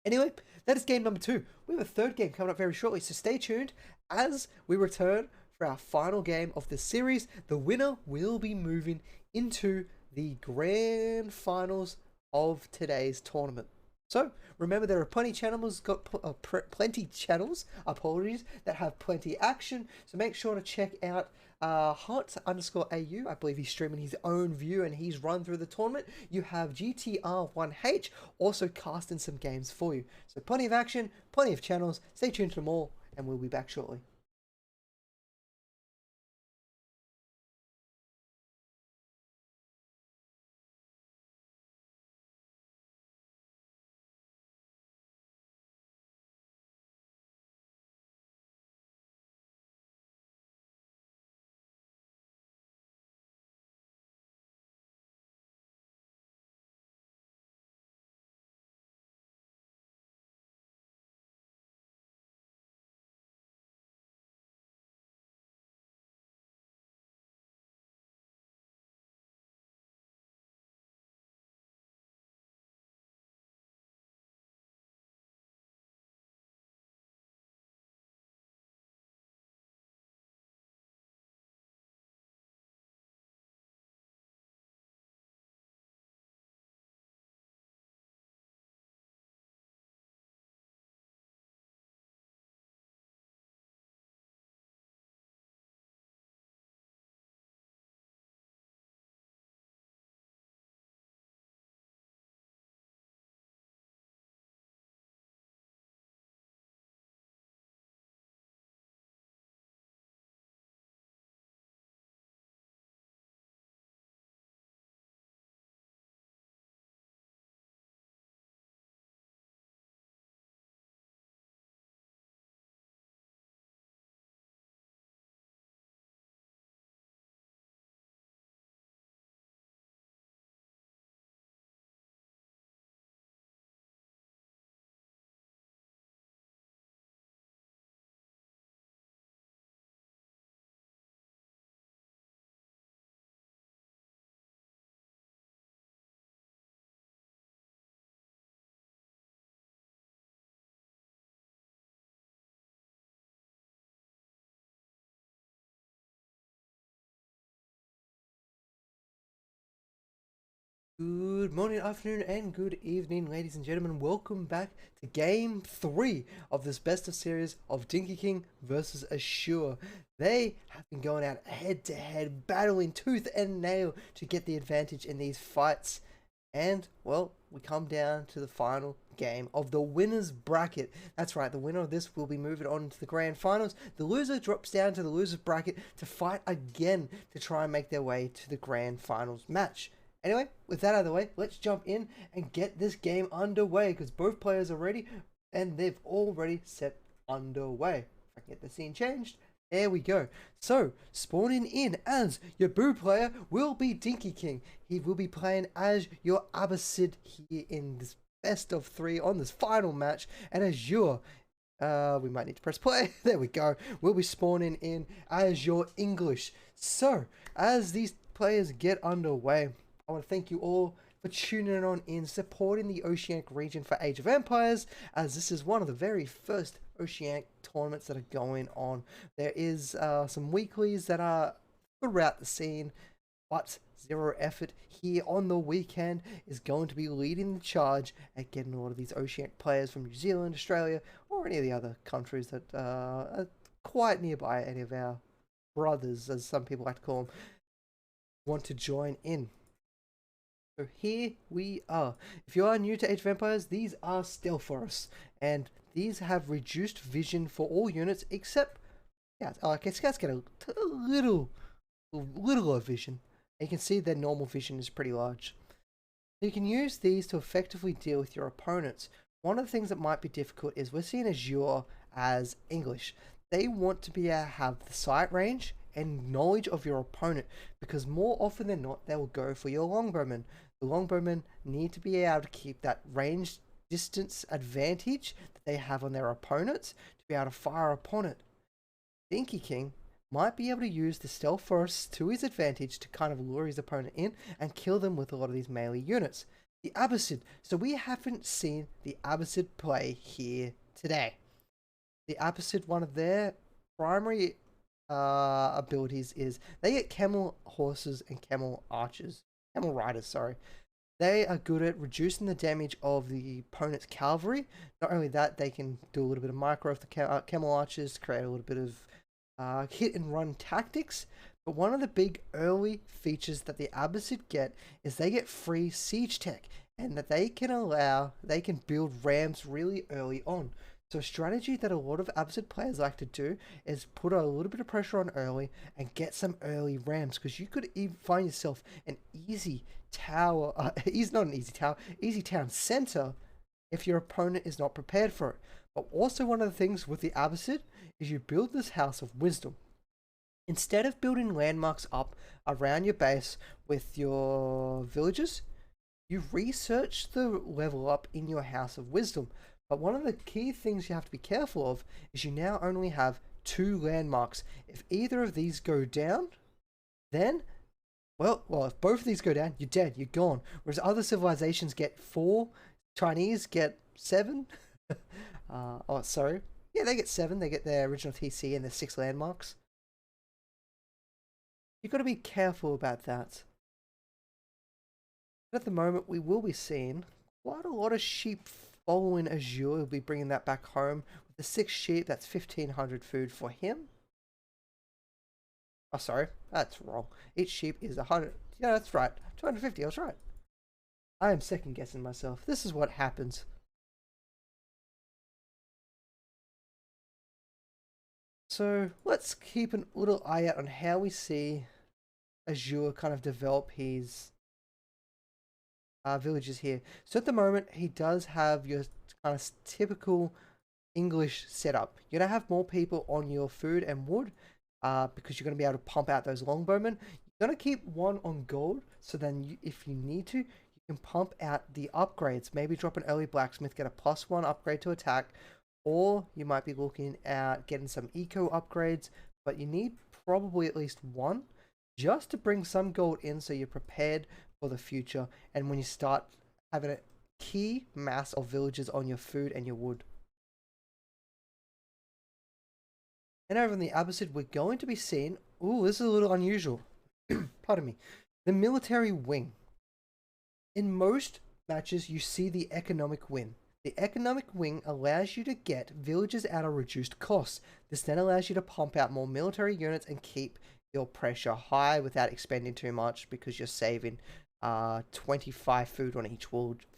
Anyway, that is game number 2. We have a third game coming up very shortly, so stay tuned as we return for our final game of the series. The winner will be moving into the grand finals of today's tournament. So remember, there are plenty channels that have plenty action. So make sure to check out Hot_AU. I believe he's streaming his own view and he's run through the tournament. You have GTR1H also casting some games for you. So plenty of action, plenty of channels. Stay tuned to them all, and we'll be back shortly. Good morning, afternoon, and good evening, ladies and gentlemen. Welcome back to Game 3 of this best of series of Dinkey King versus Azure. They have been going out head-to-head, battling tooth and nail to get the advantage in these fights. And, well, we come down to the final game of the winner's bracket. That's right, the winner of this will be moving on to the grand finals. The loser drops down to the loser's bracket to fight again to try and make their way to the grand finals match. Anyway, with that out of the way, let's jump in and get this game underway because both players are ready and they've already set underway. If I can get the scene changed, there we go. So, spawning in as your Boo player will be Dinkey King. He will be playing as your Abbasid here in this best of 3 on this final match. And Azure, We might need to press play. There we go. We'll be spawning in Azure English. So, as these players get underway, I want to thank you all for tuning on in, supporting the Oceanic region for Age of Empires, as this is one of the very first Oceanic tournaments that are going on. There is some weeklies that are throughout the scene, but Zero Effort here on the weekend is going to be leading the charge at getting a lot of these Oceanic players from New Zealand, Australia, or any of the other countries that are quite nearby, any of our brothers, as some people like to call them, want to join in. So here we are. If you are new to Age of Empires, these are stealth forests, and these have reduced vision for all units except, yeah, okay, scouts get a little of vision. You can see their normal vision is pretty large. You can use these to effectively deal with your opponents. One of the things that might be difficult is we're seeing Azure as English. They want to be able to have the sight range and knowledge of your opponent, because more often than not they will go for your longbowmen. The longbowmen need to be able to keep that range distance advantage that they have on their opponents to be able to fire upon it. Dinkey King might be able to use the stealth forests to his advantage to kind of lure his opponent in and kill them with a lot of these melee units. The Abbasid. So we haven't seen the Abbasid play here today. The Abbasid, one of their primary abilities is they get camel horses and camel riders, sorry. They are good at reducing the damage of the opponent's cavalry. Not only that, they can do a little bit of micro of the camel archers to create a little bit of hit and run tactics. But one of the big early features that the Abbasid get is they get free siege tech, and that they can build rams really early on. So a strategy that a lot of Abbasid players like to do is put a little bit of pressure on early and get some early rams, because you could even find yourself an easy tower, easy town center if your opponent is not prepared for it. But also one of the things with the Abbasid is you build this house of wisdom. Instead of building landmarks up around your base with your villages, you research the level up in your house of wisdom. But one of the key things you have to be careful of is you now only have 2 landmarks. If either of these go down, then, well, if both of these go down, you're dead, you're gone. Whereas other civilizations get 4, Chinese get 7. Oh, sorry. Yeah, they get 7. They get their original TC and their 6 landmarks. You've got to be careful about that. But at the moment, we will be seeing quite a lot of sheep following Azure. We'll be bringing that back home. With the 6 sheep, that's 1,500 food for him. Oh, sorry. That's wrong. Each sheep is 100. Yeah, that's right. 250. I was right. I am second guessing myself. This is what happens. So let's keep a little eye out on how we see Azure kind of develop his villages here. So at the moment, he does have your kind of typical English setup. You're going to have more people on your food and wood because you're going to be able to pump out those longbowmen. You're going to keep 1 on gold, so then if you need to, you can pump out the upgrades. Maybe drop an early blacksmith, get a +1 upgrade to attack, or you might be looking at getting some eco upgrades, but you need probably at least 1 just to bring some gold in so you're prepared for the future, and when you start having a key mass of villages on your food and your wood. And over in the Abbasid, we're going to be seeing, ooh, this is a little unusual, pardon me, the military wing. In most matches, you see the economic win. The economic wing allows you to get villages at a reduced cost. This then allows you to pump out more military units and keep your pressure high without expending too much, because you're saving 25 food on each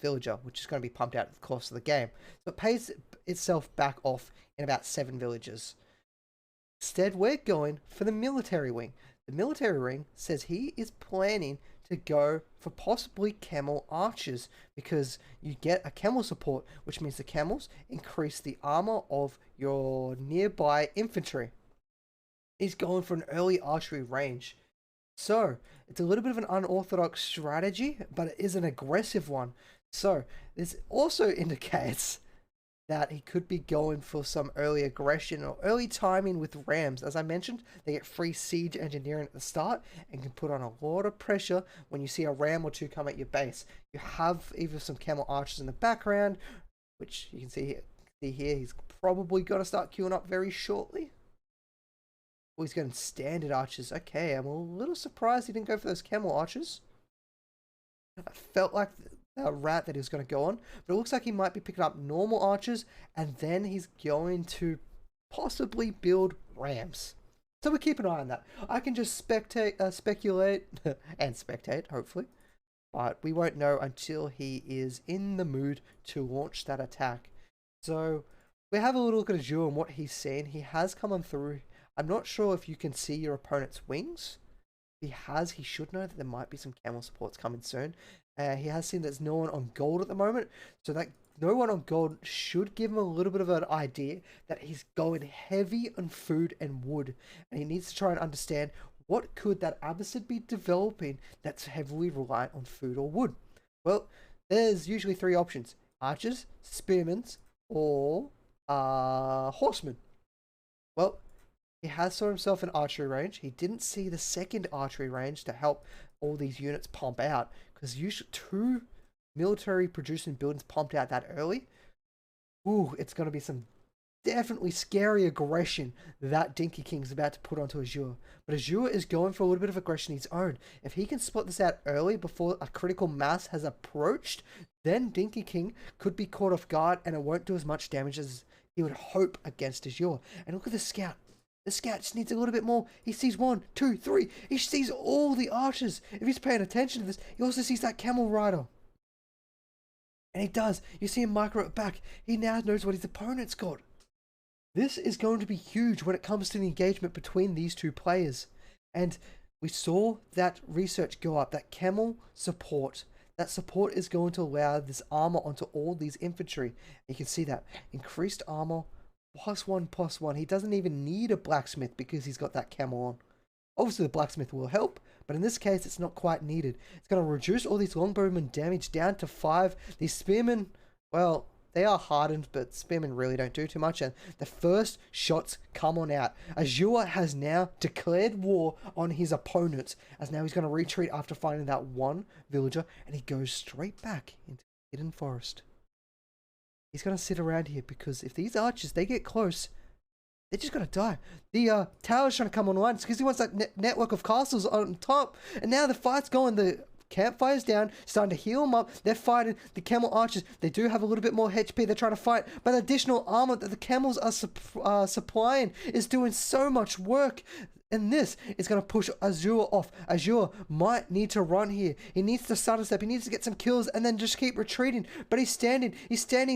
villager, which is going to be pumped out at the cost of the game. So it pays itself back off in about 7 villages. Instead, we're going for the military wing. The military wing says he is planning to go for possibly camel archers, because you get a camel support, which means the camels increase the armor of your nearby infantry. He's going for an early archery range. So, it's a little bit of an unorthodox strategy, but it is an aggressive one. So, this also indicates that he could be going for some early aggression or early timing with Rams. As I mentioned, they get free siege engineering at the start and can put on a lot of pressure when you see a Ram or two come at your base. You have either some Camel Archers in the background, which you can see here, he's probably going to start queuing up very shortly. Oh, he's going standard archers. Okay, I'm a little surprised he didn't go for those Camel Archers. I felt like the rat that he was going to go on, but it looks like he might be picking up normal archers, and then he's going to possibly build rams. So we keep an eye on that. I can just speculate and spectate, hopefully, but we won't know until he is in the mood to launch that attack. So we have a little look at Azure and what he's seen. He has come on through. I'm not sure if you can see your opponent's wings. If he should know that there might be some camel supports coming soon. He has seen there's no one on gold at the moment, so that no one on gold should give him a little bit of an idea that he's going heavy on food and wood, and he needs to try and understand what could that Abbasid be developing that's heavily reliant on food or wood. Well, there's usually three options: archers, spearmen, or horsemen. Well, he has saw himself an archery range. He didn't see the second archery range to help all these units pump out, because usually 2 military producing buildings pumped out that early. Ooh, it's going to be some definitely scary aggression that Dinkey King is about to put onto Azure. But Azure is going for a little bit of aggression of his own. If he can spot this out early before a critical mass has approached, then Dinkey King could be caught off guard and it won't do as much damage as he would hope against Azure. And look at the scout. The scout just needs a little bit more. He sees 1, 2, 3. He sees all the archers. If he's paying attention to this, he also sees that camel rider. And he does. You see him micro it back. He now knows what his opponent's got. This is going to be huge when it comes to the engagement between these two players. And we saw that research go up, that camel support. That support is going to allow this armor onto all these infantry. You can see that. Increased armor. +1/+1. He doesn't even need a blacksmith because he's got that camel on. Obviously the blacksmith will help, but in this case it's not quite needed. It's going to reduce all these longbowmen damage down to 5. These spearmen, well, they are hardened, but spearmen really don't do too much, and the first shots come on out. Azure has now declared war on his opponents, as now he's going to retreat after finding that one villager, and he goes straight back into the hidden forest. He's going to sit around here because if these archers, they get close, they're just going to die. The tower's trying to come online because he wants that network of castles on top. And now the fight's going. The campfire's down, starting to heal them up. They're fighting the camel archers. They do have a little bit more HP. They're trying to fight. But the additional armor that the camels are supplying is doing so much work. And this is going to push Azure off. Azure might need to run here. He needs to start a step. He needs to get some kills and then just keep retreating. But he's standing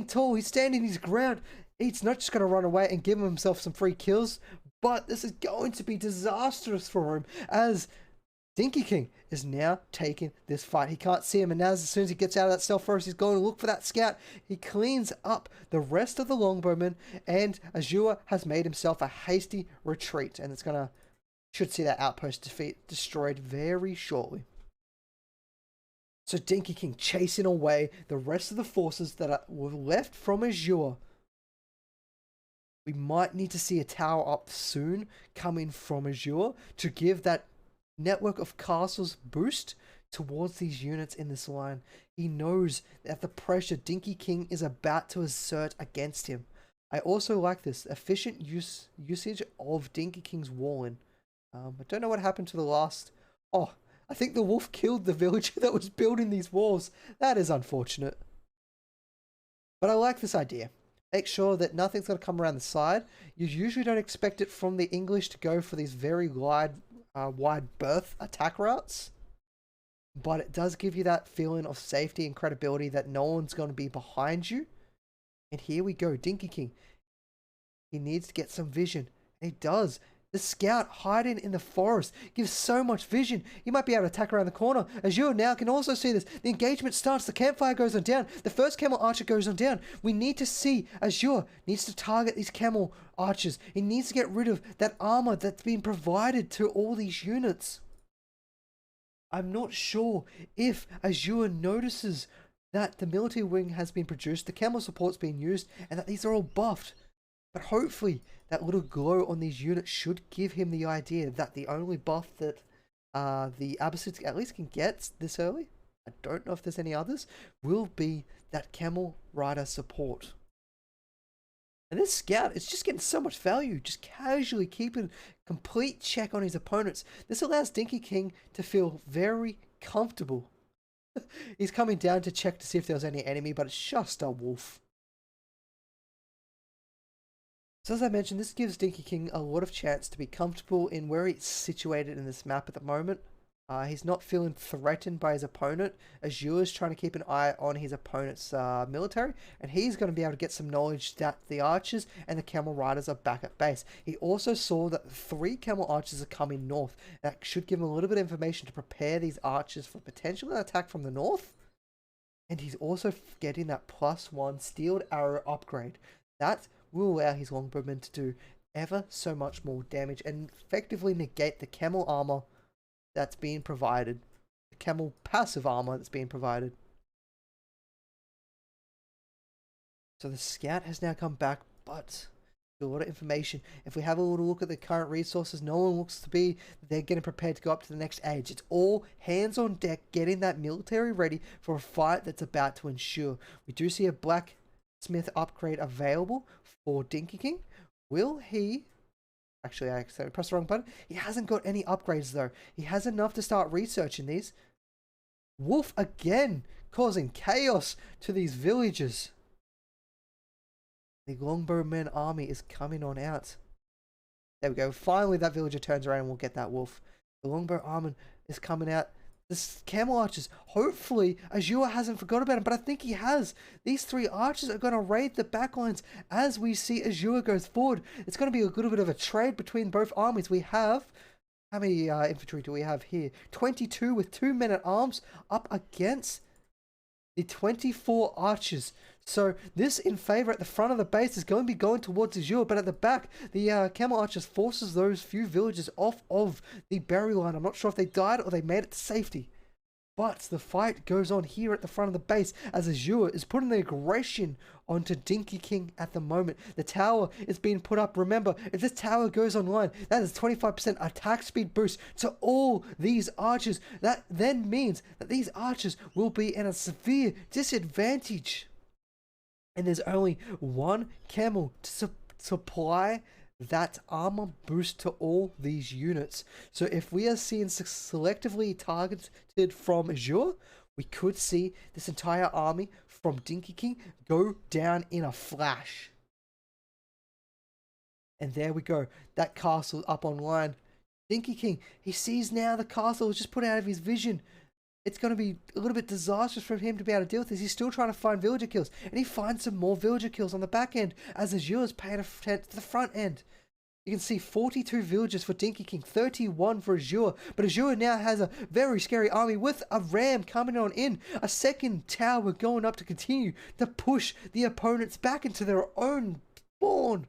tall. He's standing his ground. He's not just going to run away and give himself some free kills. But this is going to be disastrous for him as Dinkey King is now taking this fight. He can't see him, and now as soon as he gets out of that stealth forest, he's going to look for that scout. He cleans up the rest of the longbowmen, and Azure has made himself a hasty retreat, and it's going to should see that outpost destroyed very shortly. So Dinkey King chasing away the rest of the forces that were left from Azure. We might need to see a tower up soon coming from Azure to give that network of castles boost towards these units in this line. He knows that the pressure Dinkey King is about to assert against him. I also like this efficient usage of Dinkey King's walling. I don't know what happened to the last... Oh, I think the wolf killed the villager that was building these walls. That is unfortunate. But I like this idea. Make sure that nothing's going to come around the side. You usually don't expect it from the English to go for these very wide berth attack routes. But it does give you that feeling of safety and credibility that no one's going to be behind you. And here we go, Dinkey King. He needs to get some vision. And he does. The scout hiding in the forest gives so much vision. He might be able to attack around the corner. Azure now can also see this. The engagement starts. The campfire goes on down. The first camel archer goes on down. We need to see Azure needs to target these camel archers. He needs to get rid of that armor that's been provided to all these units. I'm not sure if Azure notices that the military wing has been produced, the camel support's been used, and that these are all buffed. But hopefully, that little glow on these units should give him the idea that the only buff that the Abbasids at least can get this early, I don't know if there's any others, will be that camel rider support. And this scout is just getting so much value, just casually keeping complete check on his opponents. This allows Dinkey King to feel very comfortable. He's coming down to check to see if there's any enemy, but it's just a wolf. So as I mentioned, this gives Dinkey King a lot of chance to be comfortable in where he's situated in this map at the moment. He's not feeling threatened by his opponent. Azure is trying to keep an eye on his opponent's military, and he's going to be able to get some knowledge that the archers and the camel riders are back at base. He also saw that 3 camel archers are coming north. That should give him a little bit of information to prepare these archers for potential attack from the north. And he's also getting that +1 steeled arrow upgrade. That will allow his longbowmen to do ever so much more damage and effectively negate the camel armor that's being provided, the camel passive armor that's being provided. So the scout has now come back, but a lot of information. If we have a little look at the current resources, no one looks to be, they're getting prepared to go up to the next age. It's all hands on deck, getting that military ready for a fight that's about to ensure. We do see a blacksmith upgrade available for Dinkey King. Will he... Actually, I accidentally pressed the wrong button. He hasn't got any upgrades, though. He has enough to start researching these. Wolf again, causing chaos to these villages. The longbowman army is coming on out. There we go. Finally, that villager turns around and we'll get that wolf. The longbow army is coming out. The camel archers, hopefully Azure hasn't forgot about him, but I think he has. These 3 archers are going to raid the backlines as we see Azure goes forward. It's going to be a little bit of a trade between both armies. We have, how many infantry do we have here? 22 with 2 men at arms up against the 24 archers. So this in favor at the front of the base is going to be going towards Azure, but at the back, the camel archers forces those few villagers off of the burial line. I'm not sure if they died or they made it to safety. But the fight goes on here at the front of the base as Azure is putting the aggression onto Dinkey King at the moment. The tower is being put up. Remember, if this tower goes online, that is 25% attack speed boost to all these archers. That then means that these archers will be in a severe disadvantage. And there's only 1 camel to supply that armor boost to all these units. So if we are seeing selectively targeted from Azure, we could see this entire army from Dinkey King go down in a flash. And there we go. That castle up online. Dinkey King, he sees now the castle was just put out of his vision. It's going to be a little bit disastrous for him to be able to deal with this. He's still trying to find villager kills. And he finds some more villager kills on the back end as Azure is paying attention to the front end. You can see 42 villagers for Dinkey King, 31 for Azure. But Azure now has a very scary army with a ram coming on in. A second tower going up to continue to push the opponents back into their own spawn.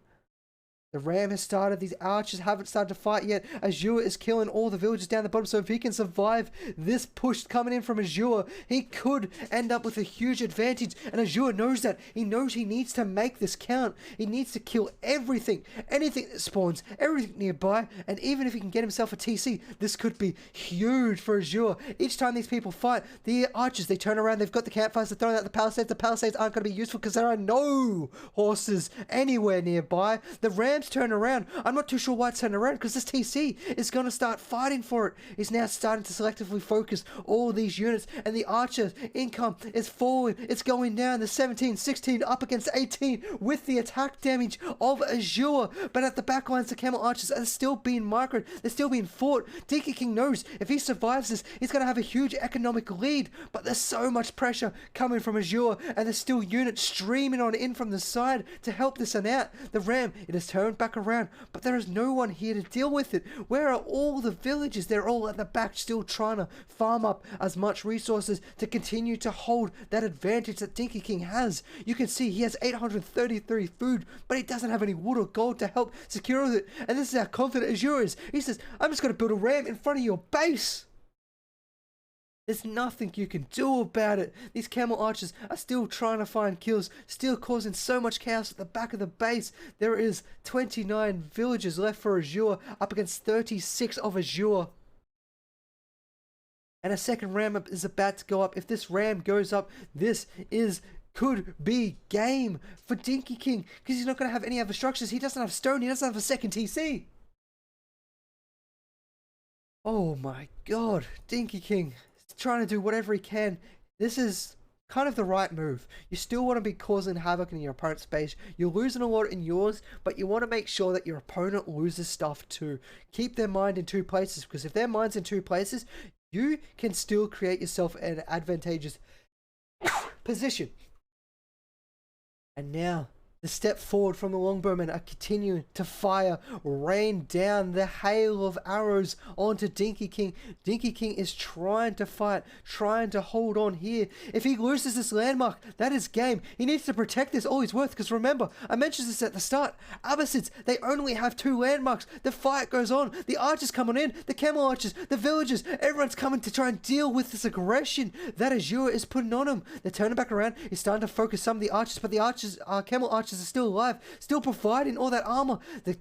The ram has started. These archers haven't started to fight yet. Azure is killing all the villagers down the bottom. So if he can survive this push coming in from Azure, he could end up with a huge advantage. And Azure knows that. He knows he needs to make this count. He needs to kill everything. Anything that spawns. Everything nearby. And even if he can get himself a TC, this could be huge for Azure. Each time these people fight, the archers, they turn around. They've got the campfires. They're throwing out the palisades. The palisades aren't going to be useful because there are no horses anywhere nearby. The ram turn around. I'm not too sure why it's turned around because this TC is going to start fighting for it. He's now starting to selectively focus all these units and the archer income is falling. It's going down. The 17, 16 up against 18 with the attack damage of Azure. But at the back lines, the camel archers are still being microed. They're still being fought. Dinkey King knows if he survives this, he's going to have a huge economic lead. But there's so much pressure coming from Azure and there's still units streaming on in from the side to help this one out. The ram, it has turned back around, but there is no one here to deal with it. Where are all the villagers? They're all at the back still trying to farm up as much resources to continue to hold that advantage that Dinkey King has. You can see he has 833 food, but he doesn't have any wood or gold to help secure it. And this is how confident Azure is. He says, I'm just going to build a ram in front of your base. There's nothing you can do about it. These camel archers are still trying to find kills, still causing so much chaos at the back of the base. There is 29 villagers left for Azure, up against 36 of Azure. And a second ram is about to go up. If this ram goes up, this could be game for Dinkey King, because he's not going to have any other structures. He doesn't have stone, he doesn't have a second TC. Oh my god, Dinkey King is trying to do whatever he can. This is kind of the right move. You still want to be causing havoc in your opponent's base. You're losing a lot in yours, but you want to make sure that your opponent loses stuff too. Keep their mind in two places, because if their mind's in two places, you can still create yourself an advantageous position. And now, the step forward from the longbowmen are continuing to fire, rain down the hail of arrows onto Dinkey King. Dinkey King is trying to fight, trying to hold on here. If he loses this landmark, that is game. He needs to protect this all he's worth, because remember, I mentioned this at the start. Abbasids, they only have 2 landmarks. The fight goes on. The archers coming in, the camel archers, the villagers, everyone's coming to try and deal with this aggression that Azure is putting on him. They're turning back around. He's starting to focus some of the archers, but the archers, camel archers, are still alive, still providing all that armor. The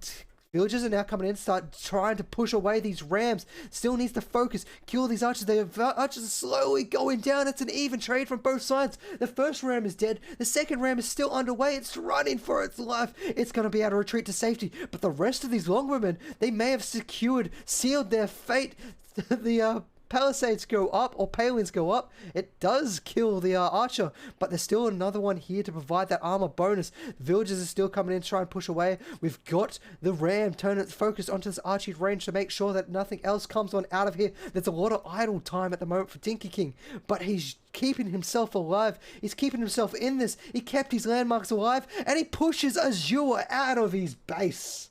villagers are now coming in, start trying to push away these rams. Still needs to focus, kill these archers. The archers are slowly going down. It's an even trade from both sides. The first ram is dead. The second ram is still underway. It's running for its life. It's going to be able to retreat to safety. But the rest of these longbowmen, they may have sealed their fate. The palisades go up, or palings go up. It does kill the archer, but there's still another one here to provide that armor bonus. The villagers are still coming in to try and push away. We've got the ram turning its focus onto this archery range to make sure that nothing else comes on out of here. There's a lot of idle time at the moment for Dinkey King, but he's keeping himself alive. He's keeping himself in this. He kept his landmarks alive, and he pushes Azure out of his base.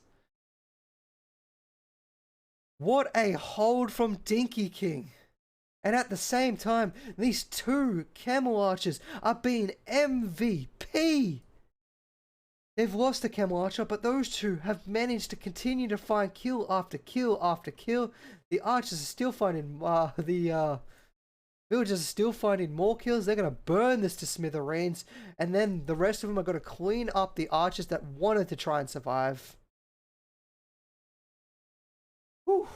What a hold from Dinkey King. And at the same time, these 2 camel archers are being MVP. They've lost a camel archer, but those 2 have managed to continue to find kill after kill after kill. The archers are still finding, the villagers are still finding more kills. They're going to burn this to smithereens. And then the rest of them are going to clean up the archers that wanted to try and survive. Whew.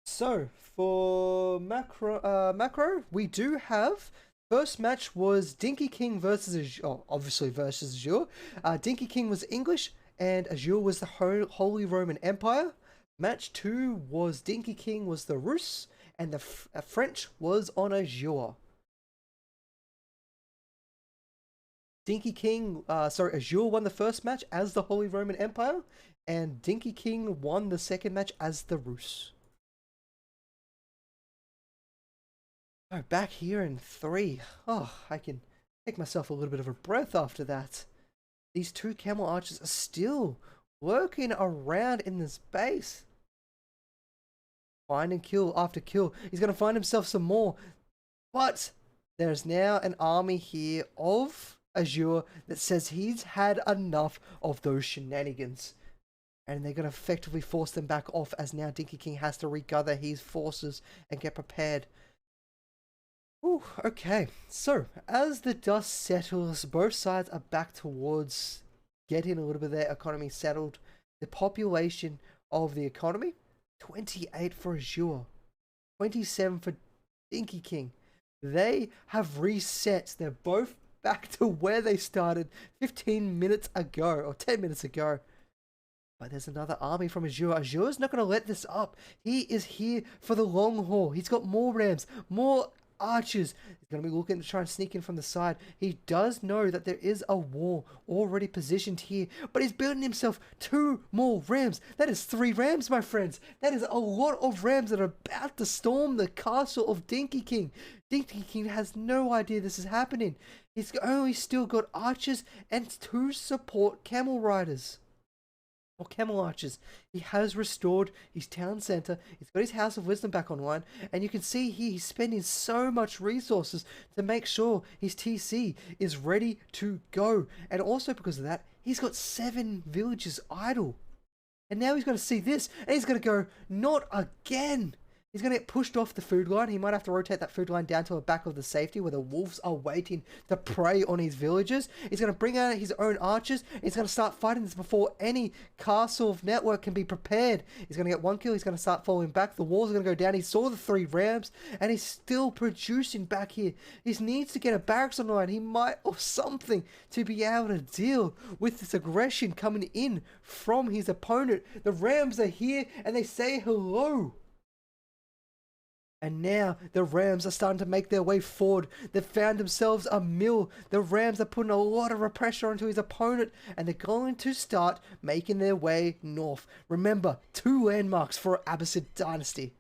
So for macro, we do have first match was Dinkey King versus Azure, obviously versus Azure. Dinkey King was English and Azure was the Holy Roman Empire. Match 2 was Dinkey King was the Rus and the French was on Azure. Azure won the first match as the Holy Roman Empire, and Dinkey King won the second match as the Rus. Oh, back here in 3. Oh, I can take myself a little bit of a breath after that. These 2 camel archers are still working around in this base. Finding kill after kill. He's going to find himself some more. But there's now an army here of Azure that says he's had enough of those shenanigans. And they're going to effectively force them back off, as now Dinkey King has to regather his forces and get prepared. Ooh, okay, so as the dust settles, both sides are back towards getting a little bit of their economy settled. The population of the economy, 28 for Azure, 27 for Dinkey King. They have reset. They're both back to where they started 15 minutes ago, or 10 minutes ago. But there's another army from Azure. Azure's not going to let this up. He is here for the long haul. He's got more rams, more archers. He's going to be looking to try and sneak in from the side. He does know that there is a wall already positioned here, but he's building himself 2 more rams. That is 3 rams, my friends. That is a lot of rams that are about to storm the castle of Dinkey King. Dinkey King has no idea this is happening. He's only still got archers and 2 support camel riders. Or camel archers. He has restored his town center. He's got his House of Wisdom back online, and you can see here he's spending so much resources to make sure his TC is ready to go. And also because of that, he's got 7 villages idle. And now he's going to see this, and he's going to go, not again. He's going to get pushed off the food line. He might have to rotate that food line down to the back of the safety where the wolves are waiting to prey on his villagers. He's going to bring out his own archers. He's going to start fighting this before any castle of network can be prepared. He's going to get 1 kill. He's going to start falling back. The walls are going to go down. He saw the 3 rams and he's still producing back here. He needs to get a barracks online. He might, or something, to be able to deal with this aggression coming in from his opponent. The rams are here and they say hello. And now the Rams are starting to make their way forward. They've found themselves a mill. The Rams are putting a lot of pressure onto his opponent. And they're going to start making their way north. Remember, 2 landmarks for Abbasid Dynasty.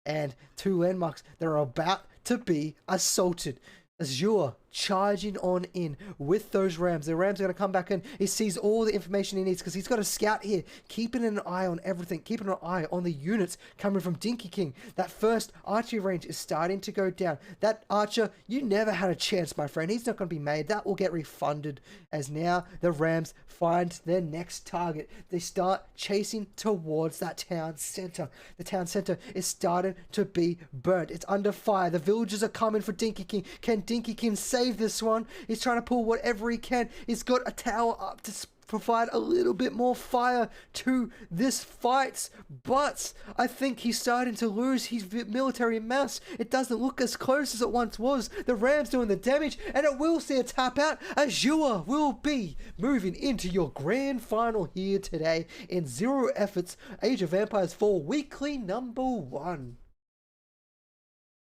And 2 landmarks that are about to be assaulted. Azure charging on in with those Rams. The Rams are going to come back in. He sees all the information he needs because he's got a scout here, keeping an eye on everything, keeping an eye on the units coming from Dinkey King. That first archery range is starting to go down. That archer, you never had a chance, my friend. He's not going to be made. That will get refunded as now the Rams find their next target. They start chasing towards that town center. The town center is starting to be burnt. It's under fire. The villagers are coming for Dinkey King. Can Dinkey King save this one? He's trying to pull whatever he can. He's got a tower up to provide a little bit more fire to this fight, but I think he's starting to lose his military mass. It doesn't look as close as it once was. The Rams doing the damage, and it will see a tap out. Azure will be moving into your grand final here today in Zero Efforts Age of Empires 4 weekly number 1.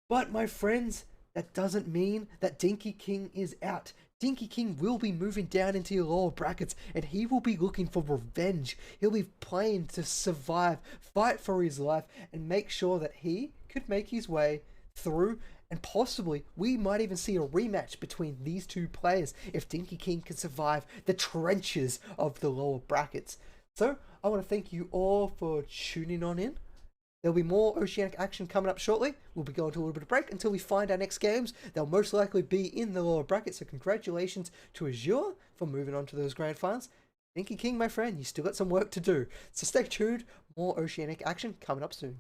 But my friends, that doesn't mean that Dinkey King is out. Dinkey King will be moving down into your lower brackets and he will be looking for revenge. He'll be playing to survive, fight for his life, and make sure that he could make his way through, and possibly we might even see a rematch between these 2 players if Dinkey King can survive the trenches of the lower brackets. So I want to thank you all for tuning on in. There'll be more Oceanic action coming up shortly. We'll be going to a little bit of break until we find our next games. They'll most likely be in the lower bracket, so congratulations to Azure for moving on to those grand finals. Dinkey King, my friend, you still got some work to do. So stay tuned. More Oceanic action coming up soon.